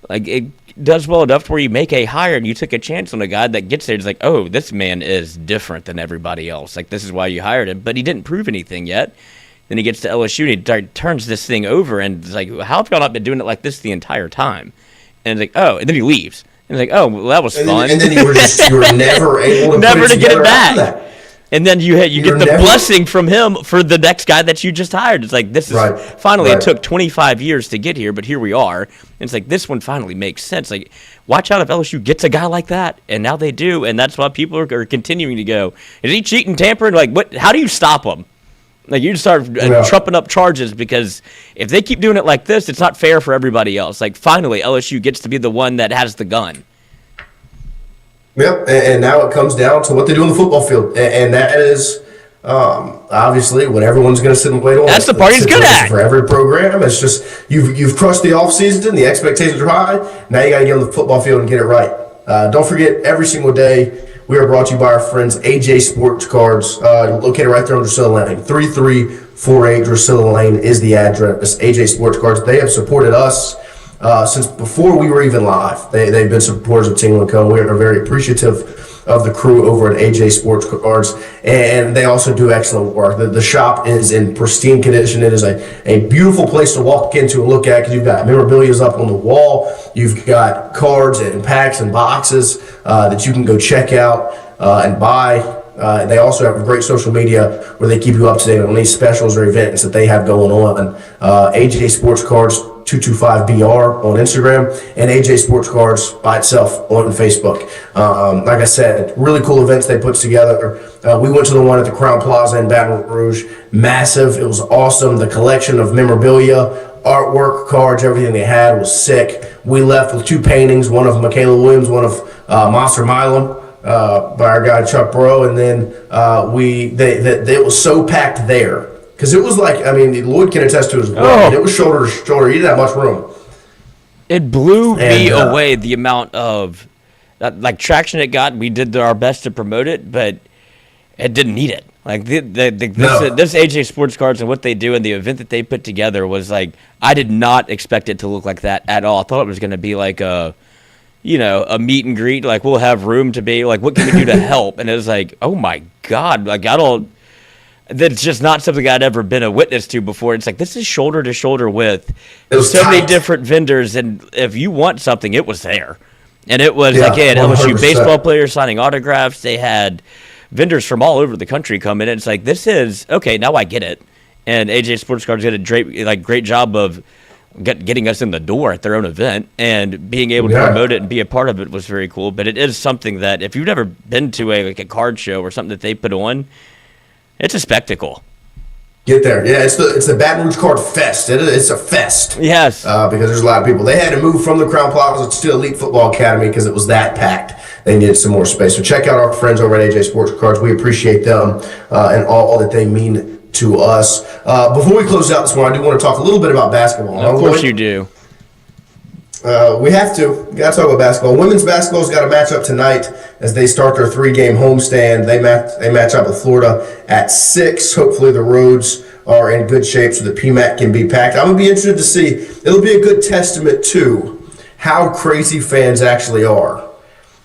Like, it does well enough to where you make a hire and you took a chance on a guy that gets there. It's like, oh, this man is different than everybody else. Like, this is why you hired him. But he didn't prove anything yet. Then he gets to LSU and he turns this thing over, and it's like, how have y'all not been doing it like this the entire time? And it's like, oh, and then he leaves. And it's like, oh, well, that was fun. And then you were never able to never put it to get it together back. after that. And then you get the blessing from him for the next guy that you just hired. It's like, this is finally, it took 25 years to get here, but here we are. And it's like, this one finally makes sense. Like, watch out if LSU gets a guy like that. And now they do. And that's why people are continuing to go, is he cheating, tampering? Like, what? How do you stop him? Like, you start trumping up charges because if they keep doing it like this, it's not fair for everybody else. Like, finally, LSU gets to be the one that has the gun. Yep, and now it comes down to what they do on the football field, and that is obviously what everyone's going to sit and wait on. That's the part he's good at. For every program, it's just you've crushed the offseason, the expectations are high. Now you got to get on the football field and get it right. Don't forget, every single day we are brought to you by our friends AJ Sports Cards, located right there on Drusilla Lane. 3348 Drusilla Lane is the address. AJ Sports Cards. They have supported us since before we were even live. They've been supporters of Tingle & Co. We are very appreciative of the crew over at AJ Sports Cards, and they also do excellent work. The shop is in pristine condition. It is a beautiful place to walk into and look at because you've got memorabilia up on the wall. You've got cards and packs and boxes that you can go check out and buy. They also have great social media where they keep you up to date on any specials or events that they have going on. AJ Sports Cards 225BR on Instagram, and AJ Sports Cards by itself on Facebook. Like I said, really cool events they put together. We went to the one at the Crown Plaza in Baton Rouge. Massive. It was awesome. The collection of memorabilia, artwork, cards, everything they had was sick. We left with 2 paintings, one of Michaela Williams, one of Monster Milam, by our guy Chuck Bro, and then it was so packed there because it was like, I mean, Lloyd can attest to as well. And it was shoulder to shoulder. You didn't have much room. It blew me away the amount of traction it got. We did our best to promote it, but it didn't need it. Like this AJ Sports Cards and what they do and the event that they put together was like, I did not expect it to look like that at all. I thought it was going to be like a meet and greet, like we'll have room to be like, what can we do to help? And it was like, oh my God, like that's just not something I'd ever been a witness to before. It's like, this is shoulder to shoulder with so many different vendors. And if you want something, it was there. And it was like, they had LSU baseball players signing autographs. They had vendors from all over the country come in. And it's like, this is, okay, now I get it. And AJ Sports Cards did a great job of getting us in the door at their own event, and being able to promote it and be a part of it was very cool. But it is something that if you've never been to a card show or something that they put on, it's a spectacle. Get there. Yeah, it's the Baton Rouge Card Fest. It's a fest. Yes. Because there's a lot of people. They had to move from the Crown Plaza to Elite Football Academy because it was that packed. They needed some more space. So check out our friends over at AJ Sports Cards. We appreciate them and all that they mean to us. Before we close out this one, I do want to talk a little bit about basketball. Of course you do. We have to. We got to talk about basketball. Women's basketball's got a matchup tonight as they start their 3-game homestand. They match up with Florida at 6. Hopefully the roads are in good shape so the PMAC can be packed. I'm going to be interested to see. It'll be a good testament to how crazy fans actually are.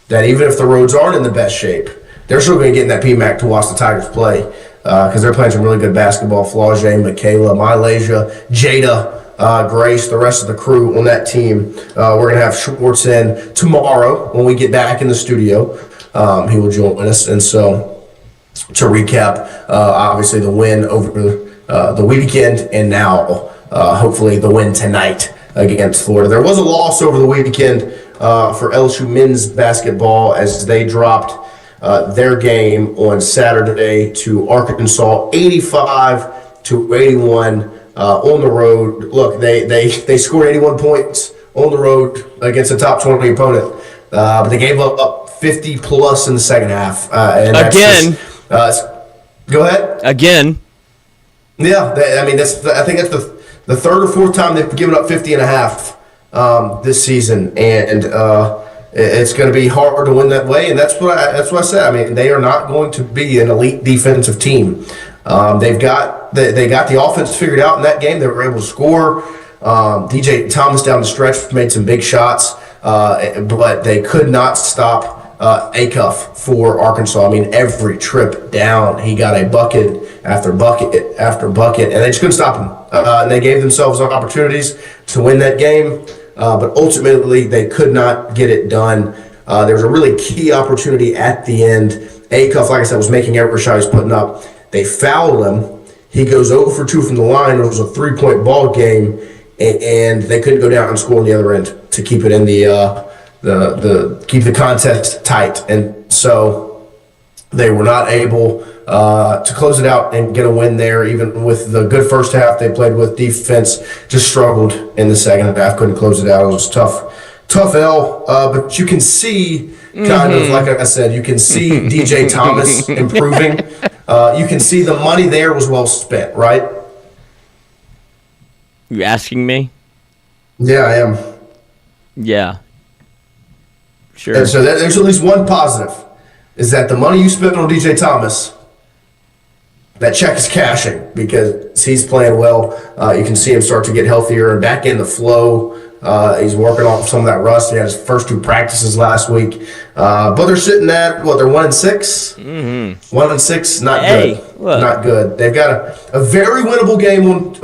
That even if the roads aren't in the best shape, they're still going to get in that PMAC to watch the Tigers play because they're playing some really good basketball. Flaugier, Michaela, Mylasia, Jada, Grace, the rest of the crew on that team. We're going to have Schwartz in tomorrow when we get back in the studio. He will join us. And so to recap, obviously the win over the weekend and now hopefully the win tonight against Florida. There was a loss over the weekend for LSU men's basketball as they dropped their game on Saturday to Arkansas 85-81 on the road. Look, they scored 81 points on the road against a top 20 opponent, but they gave up 50 plus in the second half. And again, go ahead. Again. Yeah, I think that's the third or fourth time they've given up 50 and a half this season, and it's going to be hard to win that way. And that's what I said. I mean, they are not going to be an elite defensive team. They got the offense figured out in that game. They were able to score. DJ Thomas down the stretch made some big shots, but they could not stop Acuff for Arkansas. I mean, every trip down, he got a bucket after bucket after bucket, and they just couldn't stop him. And they gave themselves opportunities to win that game, but ultimately they could not get it done. There was a really key opportunity at the end. Acuff, like I said, was making every shot he's putting up. They fouled him. He goes 0 for 2 from the line. It was a 3-point ball game, and they couldn't go down and score on the other end to keep it in keep the contest tight. And so they were not able to close it out and get a win there. Even with the good first half they played with, defense just struggled in the second half, couldn't close it out. It was tough L, but you can see kind of, like I said, you can see DJ Thomas improving. You can see the money there was well spent, right? You asking me? Yeah, I am. Yeah. Sure. And so there's at least one positive, is that the money you spent on DJ Thomas, that check is cashing because he's playing well. You can see him start to get healthier and back in the flow. He's working off some of that rust. He had his first 2 practices last week. But they're sitting at, they're 1-6? Mm-hmm. 1-6, not good. Look. Not good. They've got a very winnable game on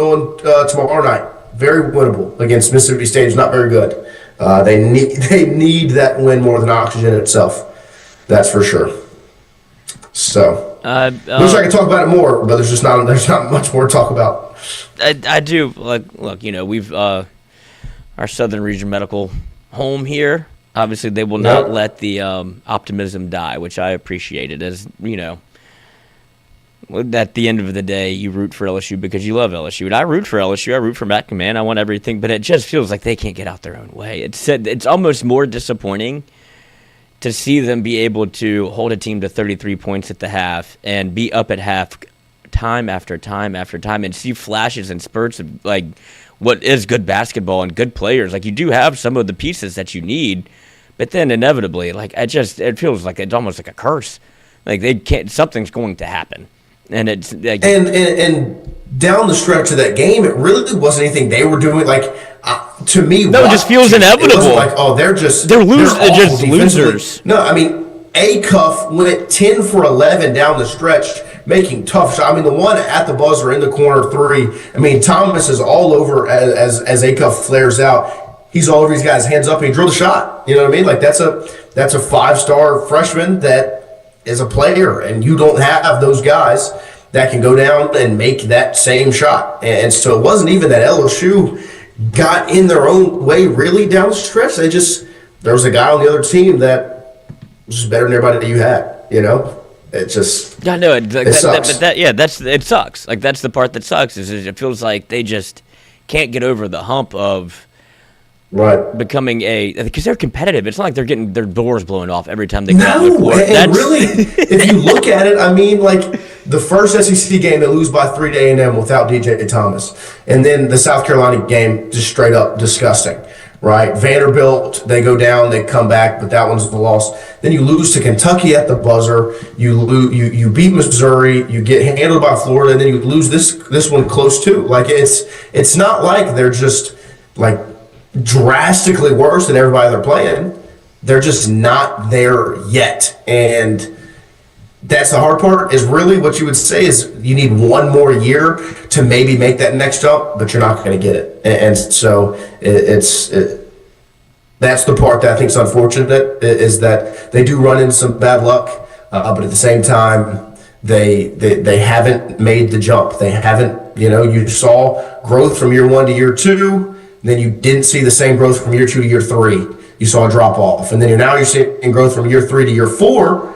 tomorrow night. Very winnable against Mississippi State. It's not very good. They need that win more than oxygen itself. That's for sure. So, wish I could talk about it more, but there's not much more to talk about. I do look. We've our Southern Region Medical home here. Obviously, they will not let the optimism die, which I appreciated. As at the end of the day, you root for LSU because you love LSU, and I root for LSU. I root for Matt Command. I want everything, but it just feels like they can't get out their own way. It's almost more disappointing to see them be able to hold a team to 33 points at the half and be up at half time after time after time and see flashes and spurts of like what is good basketball and good players. Like, you do have some of the pieces that you need, but then inevitably, like, it feels like it's almost like a curse. Like, they can't. Something's going to happen. And it's like, and down the stretch of that game, it really wasn't anything they were doing. Like, to me, no, it just feels inevitable. It wasn't like, they're just losers. No, I mean, Acuff went 10 for 11 down the stretch, making tough shots. I mean, the one at the buzzer in the corner 3. I mean, Thomas is all over as Acuff flares out. He's all over. He's got his hands up and he drilled a shot. You know what I mean? Like, that's a 5-star freshman that is a player, and you don't have those guys that can go down and make that same shot. And so it wasn't even that LSU got in their own way really down the stretch. There was a guy on the other team that was just better than everybody that you had, It just it sucks. It sucks. Like, that's the part that sucks is it feels like they just can't get over the hump of becoming because they're competitive. It's not like they're getting their doors blown off every time they go out on the court. And really, if you look at it, I mean, like the first SEC game, they lose by 3 to A&M without DJ Thomas. And then the South Carolina game, just straight up disgusting, right? Vanderbilt, they go down, they come back, but that one's the loss. Then you lose to Kentucky at the buzzer. You beat Missouri. You get handled by Florida, and then you lose this one close too. Like it's not like they're just like drastically worse than everybody they're playing. They're just not there yet. And that's the hard part, is really what you would say is you need one more year to maybe make that next jump, but you're not going to get it. And so that's the part that I think is unfortunate, is that they do run into some bad luck, but at the same time, they haven't made the jump. They haven't, you saw growth from year 1 to year 2, then you didn't see the same growth from year 2 to year 3. You saw a drop off, and then you're seeing growth from year 3 to year 4,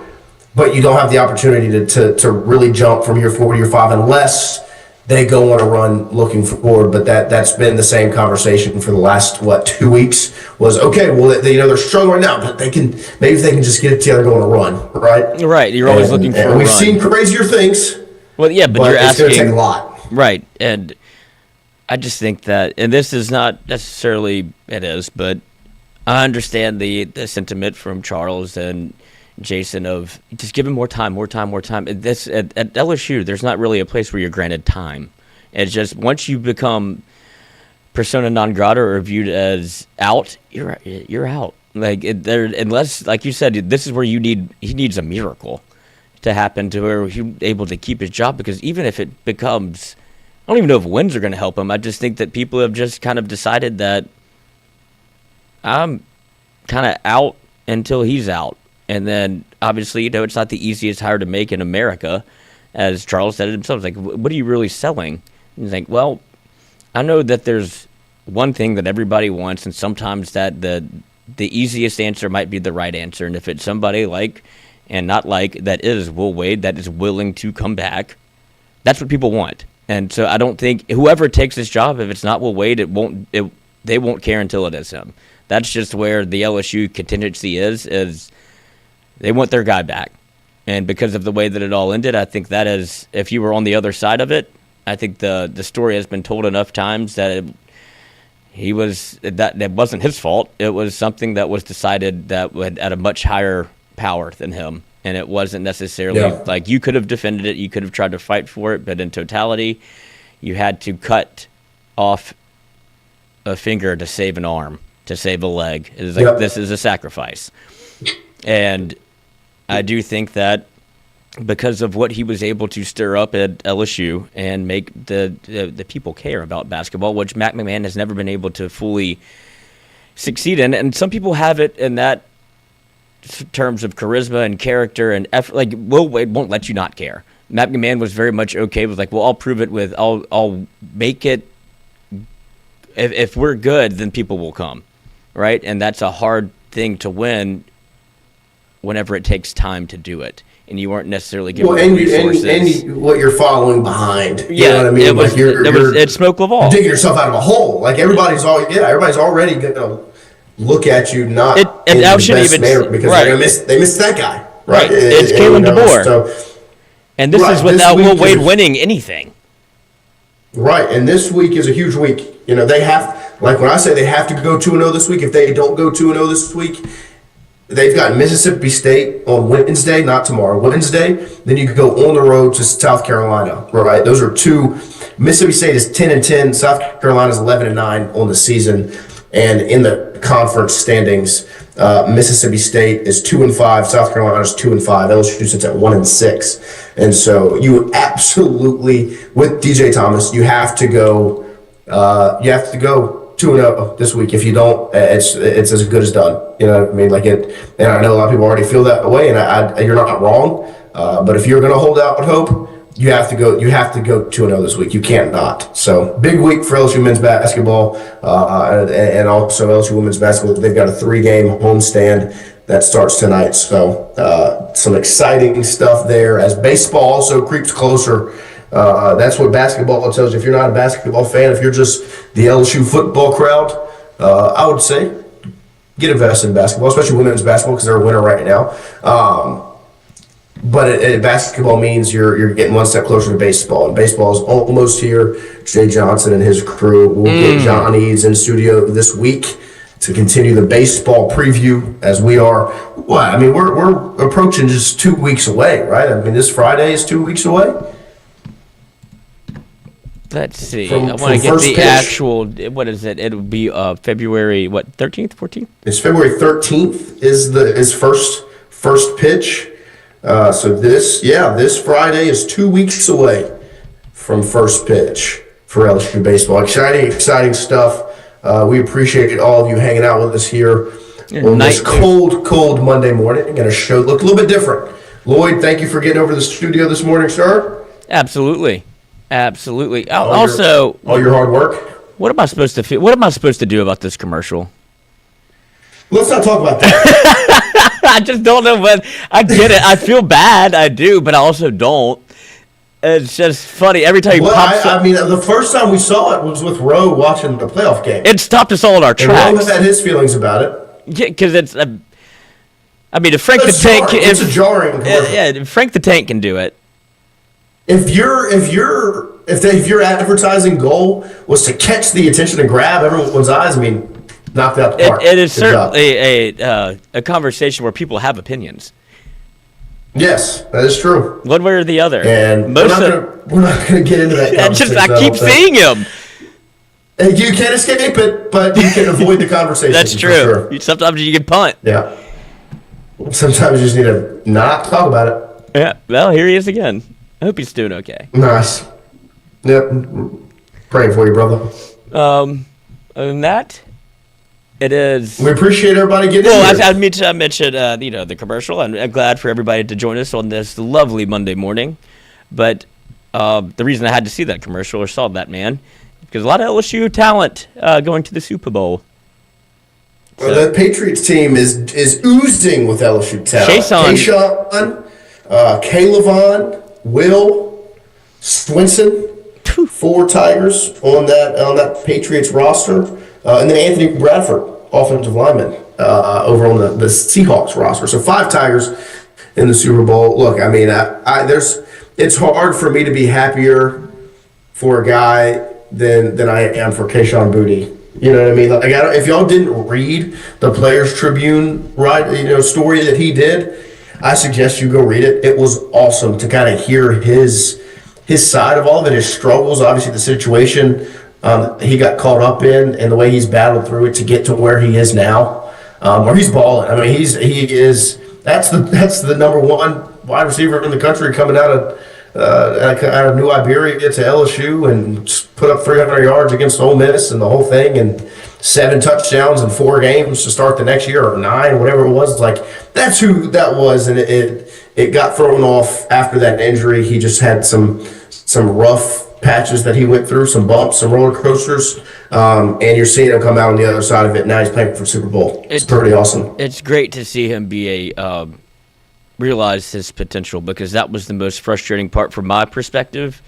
but you don't have the opportunity to really jump from year 4 to year 5 unless they go on a run looking forward. But that's been the same conversation for the last 2 weeks. Was okay. Well, they're struggling right now, but if they can just get it together, go on a run, right? Right. You're always looking for a run. We've seen crazier things. Well, yeah, but you're it's asking. It's going to take a lot, right? And I just think that, and this is not necessarily it is, but I understand the sentiment from Charles and Jason of just give him more time. At LSU, there's not really a place where you're granted time. It's just once you become persona non grata or viewed as out, you're out. Unless, like you said, this is where he needs a miracle to happen to where he's able to keep his job. Because even if it becomes, I don't even know if wins are going to help him. I just think that people have just kind of decided that I'm kind of out until he's out. And then, obviously, it's not the easiest hire to make in America, as Charles said it himself. It's like, what are you really selling? And he's like, well, I know that there's one thing that everybody wants, and sometimes that the easiest answer might be the right answer. And if it's somebody that is Will Wade, that is willing to come back, that's what people want. And so I don't think whoever takes this job, if it's not Will Wade, they won't care until it is him. That's just where the LSU contingency is they want their guy back. And because of the way that it all ended, I think that is, if you were on the other side of it, I think the story has been told enough times that that wasn't his fault. It was something that was decided that would at a much higher power than him. And it wasn't necessarily like you could have defended it, you could have tried to fight for it, but in totality, you had to cut off a finger to save an arm, to save a leg. It is like this is a sacrifice. And I do think that because of what he was able to stir up at LSU and make the people care about basketball, which Matt McMahon has never been able to fully succeed in. And some people have it in that terms of charisma and character and effort. Like, Will Wade won't let you not care. Matt McMahon was very much okay with, like, well, I'll prove it with, I'll make it. If we're good, then people will come, right? And that's a hard thing to win whenever it takes time to do it, and you weren't necessarily given the resources. And what you're following behind. You know what I mean? It's Smoke Laval. Digging yourself out of a hole. Like, everybody's already going to look at you not in the best manner because they missed that guy. Right. It's Kalen DeBoer. And this is without Will Wade winning anything. Right, and this week is a huge week. They have, like when I say they have to go 2-0 this week, if they don't go 2-0 this week, they've got Mississippi State on Wednesday, not tomorrow, Wednesday. Then you could go on the road to South Carolina, right? Those are two. Mississippi State is 10-10. South Carolina is 11-9 on the season. And in the conference standings, Mississippi State is 2-5. South Carolina is 2-5. LSU sits at 1-6. And so you absolutely, with DJ Thomas, you have to go 2-0 this week. If you don't, it's as good as done. You know what I mean? And I know a lot of people already feel that way, and you're not wrong. But if you're going to hold out hope, you have to go 2-0 this week. You can't not. So big week for LSU men's basketball, and also LSU women's basketball. They've got a 3-game homestand that starts tonight. So some exciting stuff there as baseball also creeps closer. That's what basketball tells you. If you're not a basketball fan, if you're just the LSU football crowd, I would say get invested in basketball, especially women's basketball because they're a winner right now. But basketball means you're getting one step closer to baseball, and baseball is almost here. Jay Johnson and his crew will get John Eads in studio this week to continue the baseball preview as we are. Well, I mean, we're approaching just 2 weeks away, right? I mean, this Friday is 2 weeks away. Let's see. From I want to get first the pitch. actual. What is it? It'll be February 13th, 14th. It's February 13th is first pitch. So this Friday is 2 weeks away from first pitch for LSU baseball. Exciting stuff. We appreciate all of you hanging out with us here on this cold Monday morning. And a show look a little bit different. Lloyd, thank you for getting over to the studio this morning, sir. Absolutely. All your hard work. What am I supposed to feel? What am I supposed to do about this commercial? Let's not talk about that. I just don't know what. I get it. I feel bad. I do, but I also don't. It's just funny every time he pops up. I mean, the first time we saw it was with Roe watching the playoff game. It stopped us all in our And tracks. Roe had his feelings about it. Yeah, because it's. I mean, if Frank It's the Tank, jarring. It's a jarring commercial. if Frank the Tank can do it. If your advertising goal was to catch the attention and grab everyone's eyes, I mean, knocked out the park. It is Good job. certainly a conversation where people have opinions. Yes, that is true. One way or the other. And we're not going to get into that conversation. I keep seeing him. You can't escape it, but you can avoid the conversation. That's for true. Sure. Sometimes you can punt. Yeah. Sometimes you just need to not talk about it. Yeah. Well, here he is again. I hope he's doing okay. Nice. Yep. Praying for you, brother. Other than that, it is. We appreciate everybody getting in here. I mentioned the commercial. I'm glad for everybody to join us on this lovely Monday morning. But the reason I had to see that commercial or saw that man because a lot of LSU talent going to the Super Bowl. Well, the Patriots team is oozing with LSU talent. Kayshawn, Kalavon, Will, Swinson, 4 Tigers on that Patriots roster, and then Anthony Bradford, offensive lineman, over on the Seahawks roster. So 5 Tigers in the Super Bowl. Look, I mean, it's hard for me to be happier for a guy than I am for Kayshon Boutte. You know what I mean? Like, if y'all didn't read the Players Tribune story that he did, I suggest you go read it. It was awesome to kind of hear his side of all of it, his struggles, obviously the situation he got caught up in, and the way he's battled through it to get to where he is now, where he's balling. I mean, that's the number 1 wide receiver in the country coming out of New Iberia to LSU and put up 300 yards against Ole Miss and the whole thing, and 7 touchdowns in 4 games to start the next year, or 9, whatever it was. Like, that's who that was, and it got thrown off after that injury. He just had some rough patches that he went through, some bumps, some roller coasters, and you're seeing him come out on the other side of it. Now he's playing for Super Bowl. It's pretty awesome. It's great to see him be realize his potential, because that was the most frustrating part from my perspective.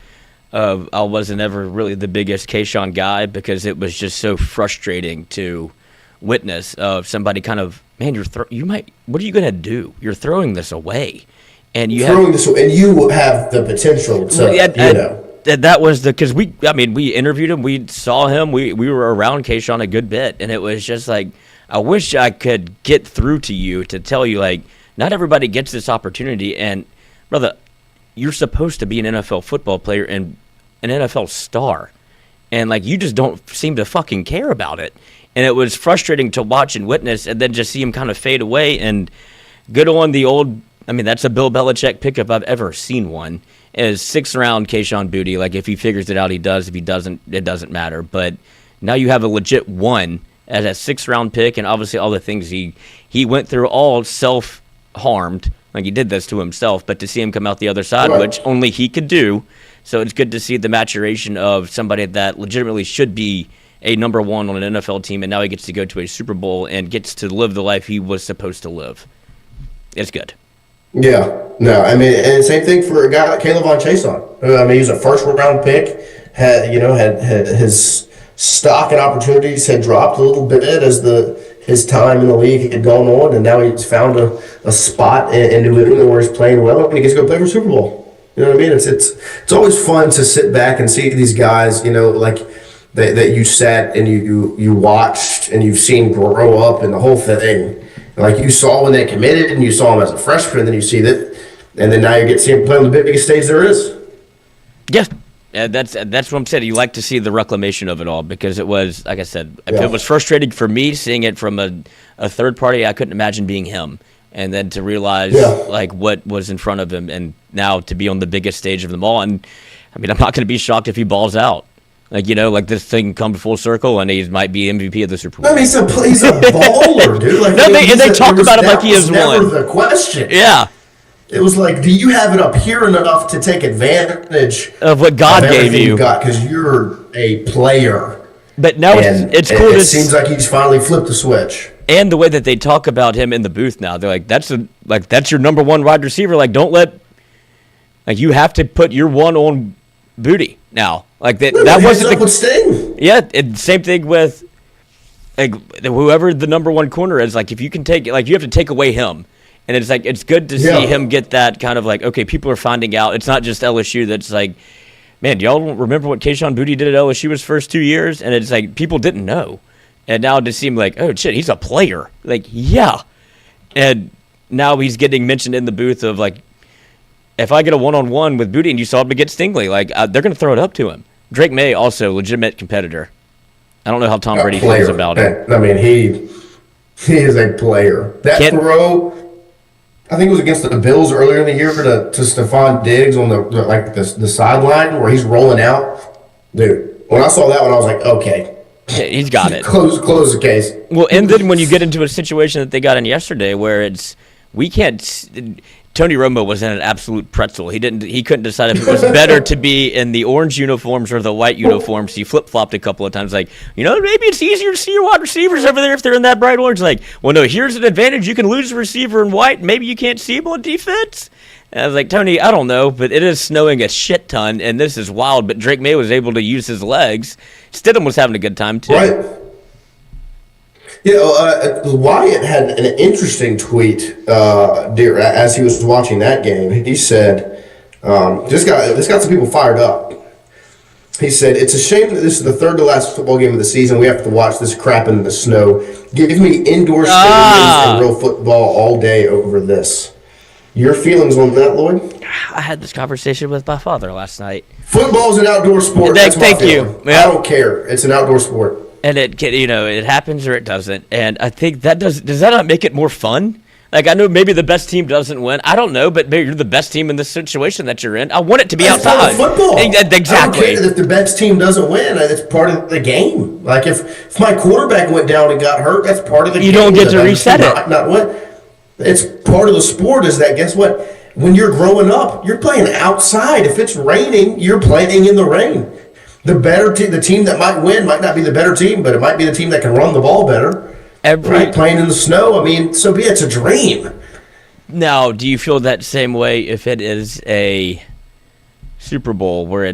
I wasn't ever really the biggest Kayshawn guy because it was just so frustrating to witness of somebody kind of, man, what are you going to do? You're throwing this away. And you have the potential to, that was because we interviewed him, we saw him, we were around Kayshawn a good bit, and it was just like, I wish I could get through to you to tell you, like, not everybody gets this opportunity, and brother, you're supposed to be an NFL football player and an NFL star, and like, you just don't seem to fucking care about it. And it was frustrating to watch and witness, and then just see him kind of fade away. And good on the old, that's a Bill Belichick pick if I've ever seen one, is 6th round Kayshon Boutte. Like, if he figures it out, he does. If he doesn't, it doesn't matter. But now you have a legit 1 as a 6th round pick, and obviously all the things he went through, all self-harmed. Like, he did this to himself, but to see him come out the other side, Right. which only he could do. So it's good to see the maturation of somebody that legitimately should be a number one on an NFL team, and now he gets to go to a Super Bowl and gets to live the life he was supposed to live. It's good. Yeah, no, I mean, and same thing for a guy like Caleb Von Chason. I mean, he's a first-round pick. Had his stock and opportunities had dropped a little bit as his time in the league had gone on, and now he's found a spot in New England where he's playing well, and he gets to go play for Super Bowl. You know what I mean? It's always fun to sit back and see these guys, like that you sat and you watched and you've seen grow up and the whole thing. Like you saw when they committed and you saw him as a freshman, and then you see that, and then now you get to see him play on the biggest stage there is. Yeah. That's what I'm saying. You like to see the reclamation of it all, because it was, like I said, Yeah. it was frustrating for me seeing it from a third party. I couldn't imagine being him. And then to realize like what was in front of him, and now to be on the biggest stage of them all. And I mean, I'm not going to be shocked if he balls out. Like, like this thing comes full circle and he might be MVP of the Super Bowl. I mean, he's a baller, dude. Like, No, they talk about him like he is never one. the question. Yeah. It was like, do you have it up here enough to take advantage Of what God of gave everything you. got? Because you're a player. But now And it's cool it to seems like he's finally flipped the switch. And the way that they talk about him in the booth now, they're like, that's your number one wide receiver. Like, you have to put your one on Booty now. Like that wasn't with Sting. Yeah, and same thing with like whoever the number one corner is. Like, if you can take, like, you have to take away him, and it's like it's good to see him get that kind of like, okay, people are finding out. It's not just LSU that's like, man, do y'all remember what Kayshon Boutte did at LSU his first 2 years? And it's like people didn't know, and now to see him like, oh shit, he's a player. Like, yeah, and now he's getting mentioned in the booth of like, if I get a one-on-one with Boutte and you saw him against Stingley, like they're going to throw it up to him. Drake May, also legitimate competitor. I don't know how Tom Brady feels about it. I mean, he is a player. That throw, I think it was against the Bills earlier in the year to Stephon Diggs on the sideline where he's rolling out. Dude, when I saw that one, I was like, okay. Yeah, he's got it. Close the case. Well, and then when you get into a situation that they got in yesterday where Tony Romo was in an absolute pretzel. He couldn't decide if it was better to be in the orange uniforms or the white uniforms. He flip-flopped a couple of times, like, maybe it's easier to see your wide receivers over there if they're in that bright orange. Like, well, no, here's an advantage. You can lose a receiver in white. Maybe you can't see him on defense. And I was like, Tony, I don't know, but it is snowing a shit ton, and this is wild. But Drake May was able to use his legs. Stidham was having a good time, too. Right. Wyatt had an interesting tweet as he was watching that game. He said, this got some people fired up. He said, it's a shame that this is the third to last football game of the season. We have to watch this crap in the snow. Give me indoor stadiums and real football all day over this. Your feelings on that, Lloyd? I had this conversation with my father last night. Football's an outdoor sport. Thank you. I don't care. It's an outdoor sport. And it happens or it doesn't. And I think does that not make it more fun? Like, I know maybe the best team doesn't win. I don't know, but maybe you're the best team in the situation that you're in. I want it to be outside. Football. Exactly. I don't care if the best team doesn't win. It's part of the game. Like, if my quarterback went down and got hurt, that's part of the game. You don't get to reset it. Not what. It's part of the sport. Is that, guess what? When you're growing up, you're playing outside. If it's raining, you're playing in the rain. The team that might win might not be the better team, but it might be the team that can run the ball better. Right? Playing in the snow, I mean, so be it. It's a dream. Now, do you feel that same way if it is a Super Bowl where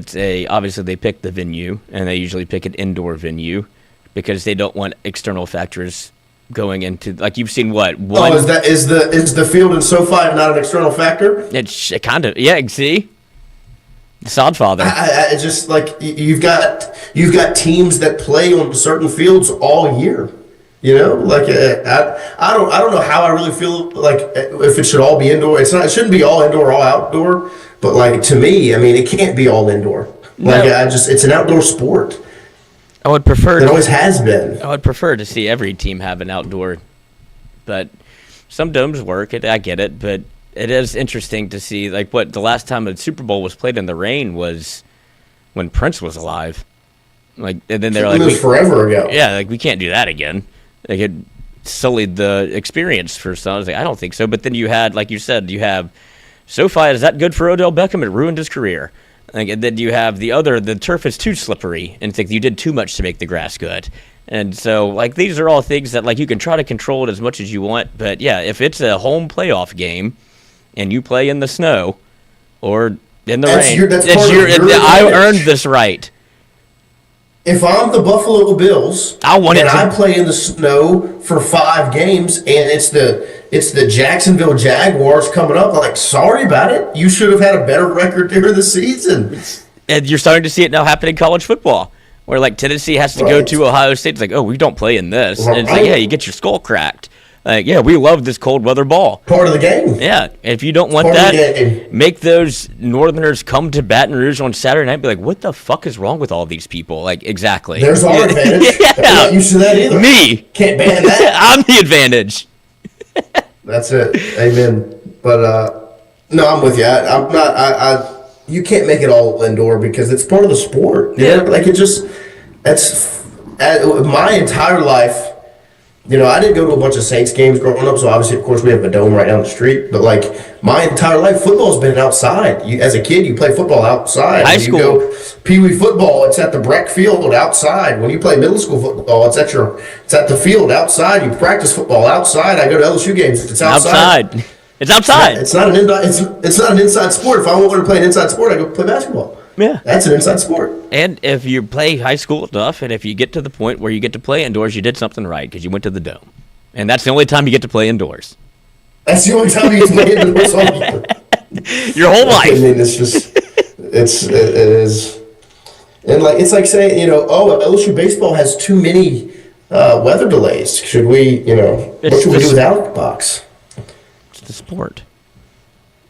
obviously they pick the venue, and they usually pick an indoor venue because they don't want external factors going into, like, you've seen what? Is the field in SoFi not an external factor? It's kind of, yeah, see? The Sodfather. I just, like, you've got teams that play on certain fields all year. Like, I don't know how I really feel like if it should all be indoor. It shouldn't be all indoor or all outdoor. But, like, to me, I mean, it can't be all indoor. Like, it's an outdoor sport. I would prefer. It always has been. I would prefer to see every team have an outdoor, but some domes work. I get it, but it is interesting to see, like, the last time a Super Bowl was played in the rain was when Prince was alive. Like, and then they're like, it was forever ago. Yeah, like, we can't do that again. Like, sullied the experience for some. I was like, I don't think so. But then you had, like you said, you have SoFi. Is that good for Odell Beckham? It ruined his career. And then you have the turf is too slippery, and think you did too much to make the grass good. And so, like, these are all things that, like, you can try to control it as much as you want. But, yeah, if it's a home playoff game and you play in the snow or in the rain, I earned this right. If I'm the Buffalo Bills I play in the snow for 5 games and it's the Jacksonville Jaguars coming up, like, sorry about it. You should have had a better record during the season. And you're starting to see it now happen in college football, where, like, Tennessee has to go to Ohio State. It's like, oh, we don't play in this. And it's like, yeah, you get your skull cracked. Like, yeah, we love this cold weather ball. Part of the game. Yeah, if you don't want make those Northerners come to Baton Rouge on Saturday night and be like, what the fuck is wrong with all these people? Like, exactly. There's our advantage. Yeah. I'm not used to that either. Me. Can't ban that. I'm the advantage. That's it. Amen. But, no, I'm with you. I'm not, you can't make it all indoor because it's part of the sport. You know? Like, that's my entire life. You know, I didn't go to a bunch of Saints games growing up, so obviously, of course, we have a dome right down the street. But, like, my entire life, football's been outside. As a kid, you play football outside. High school. You go Pee-wee football, it's at the Breck Field outside. When you play middle school football, it's at the field outside. You practice football outside. I go to LSU games. It's outside. It's outside. It's not an inside sport. If I wanted to play an inside sport, I go play basketball. Yeah. That's an inside sport. And if you play high school enough, and if you get to the point where you get to play indoors, you did something right because you went to the dome. And that's the only time you get to play indoors. That's the only time you get to play indoors. Your whole life. I mean, it is. And, like, it's like saying, you know, LSU baseball has too many weather delays. Should we, you know, what should we do without the box? It's the sport.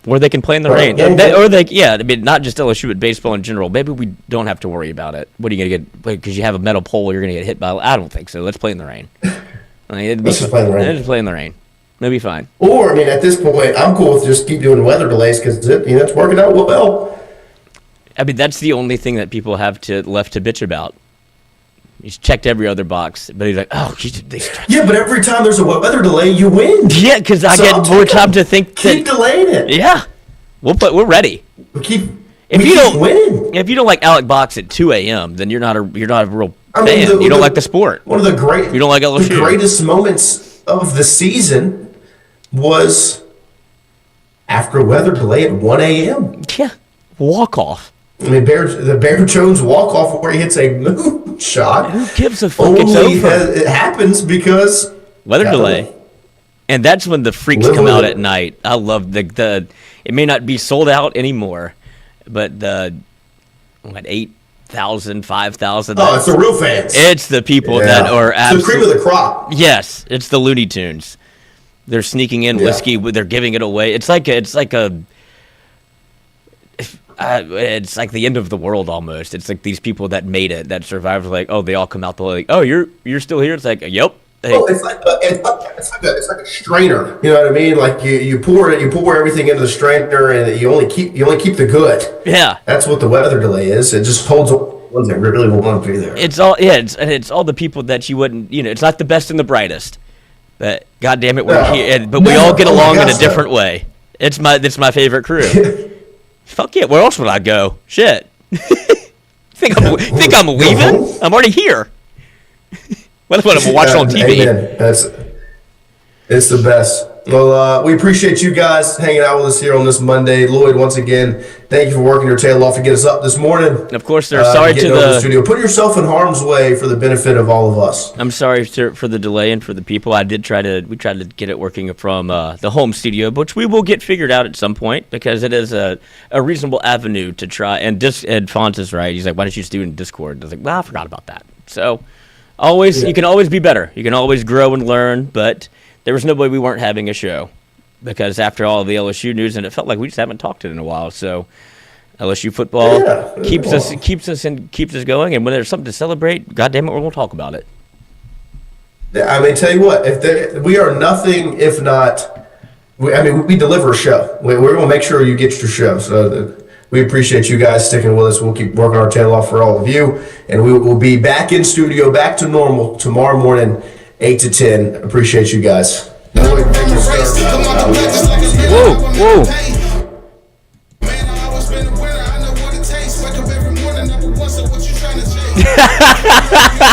Where they can play in the rain. Yeah, I mean, not just LSU, but baseball in general. Maybe we don't have to worry about it. What are you going to get? Because you have a metal pole, you're going to get hit by. I don't think so. Let's play in the rain. Let's just play in the rain. Let's just play in the rain. It'll be fine. Or, I mean, at this point, I'm cool with just keep doing the weather delays because it's working out well. I mean, that's the only thing that people have left to bitch about. He's checked every other box, but he's like, oh, yeah, but every time there's a weather delay, you win. Yeah, because I get more time to think. Keep delaying it. Yeah, we're ready. We keep winning. If you don't like Alec Box at 2 a.m., then you're not a real fan. You don't like the sport. One of the great. You don't like LSU. The greatest moments of the season was after a weather delay at 1 a.m. Yeah, walk off. I mean, the Bear Jones walk off where he hits a moon shot. Who gives a fuck? It's over. It happens because weather delay, and that's when the freaks come out at night. I love the. It may not be sold out anymore, but the 8,000, 5,000. Oh, it's the real fans. It's the people that are absolutely the cream of the crop. Yes, it's the Looney Tunes. They're sneaking in whiskey. They're giving it away. It's like it's like the end of the world almost. It's like these people that made it, that survived, like, oh, they all come out the like, oh, you're still here. It's like, yep. Hey. Oh, it's like a strainer. You know what I mean? Like you pour everything into the strainer, and you only keep the good. Yeah, that's what the weather delay is. It just holds ones that really want to be there. It's all it's all the people that you wouldn't. You know, it's not the best and the brightest, but God damn it, we're here. But we all get along in a different way. It's my favorite crew. Fuck yeah, where else would I go? Shit. think I'm leaving? I'm already here. What I'm watching on TV? Amen. It's the best. Well, we appreciate you guys hanging out with us here on this Monday. Lloyd, once again, thank you for working your tail off to get us up this morning. Of course, they're sorry to the studio. Put yourself in harm's way for the benefit of all of us. I'm sorry for the delay and for the people. We tried to get it working from the home studio, which we will get figured out at some point because it is a reasonable avenue to try. And Fonz is right. He's like, why don't you just do it in Discord? I was like, well, I forgot about that. So you can always be better. You can always grow and learn, but there was no way we weren't having a show because after all of the LSU news, and it felt like we just haven't talked it in a while. So LSU football keeps us going, and when there's something to celebrate, God damn it, we'll talk about it. I mean, tell you what, we are nothing if not. We deliver a show. We're going to make sure you get your show. So we appreciate you guys sticking with us. We'll keep working our tail off for all of you, and we will be back in studio, back to normal tomorrow morning. 8-10. Appreciate you guys. Whoa, whoa. Man, I always been a winner. I know what it takes. Wake up every morning, number one. So what you trying to change?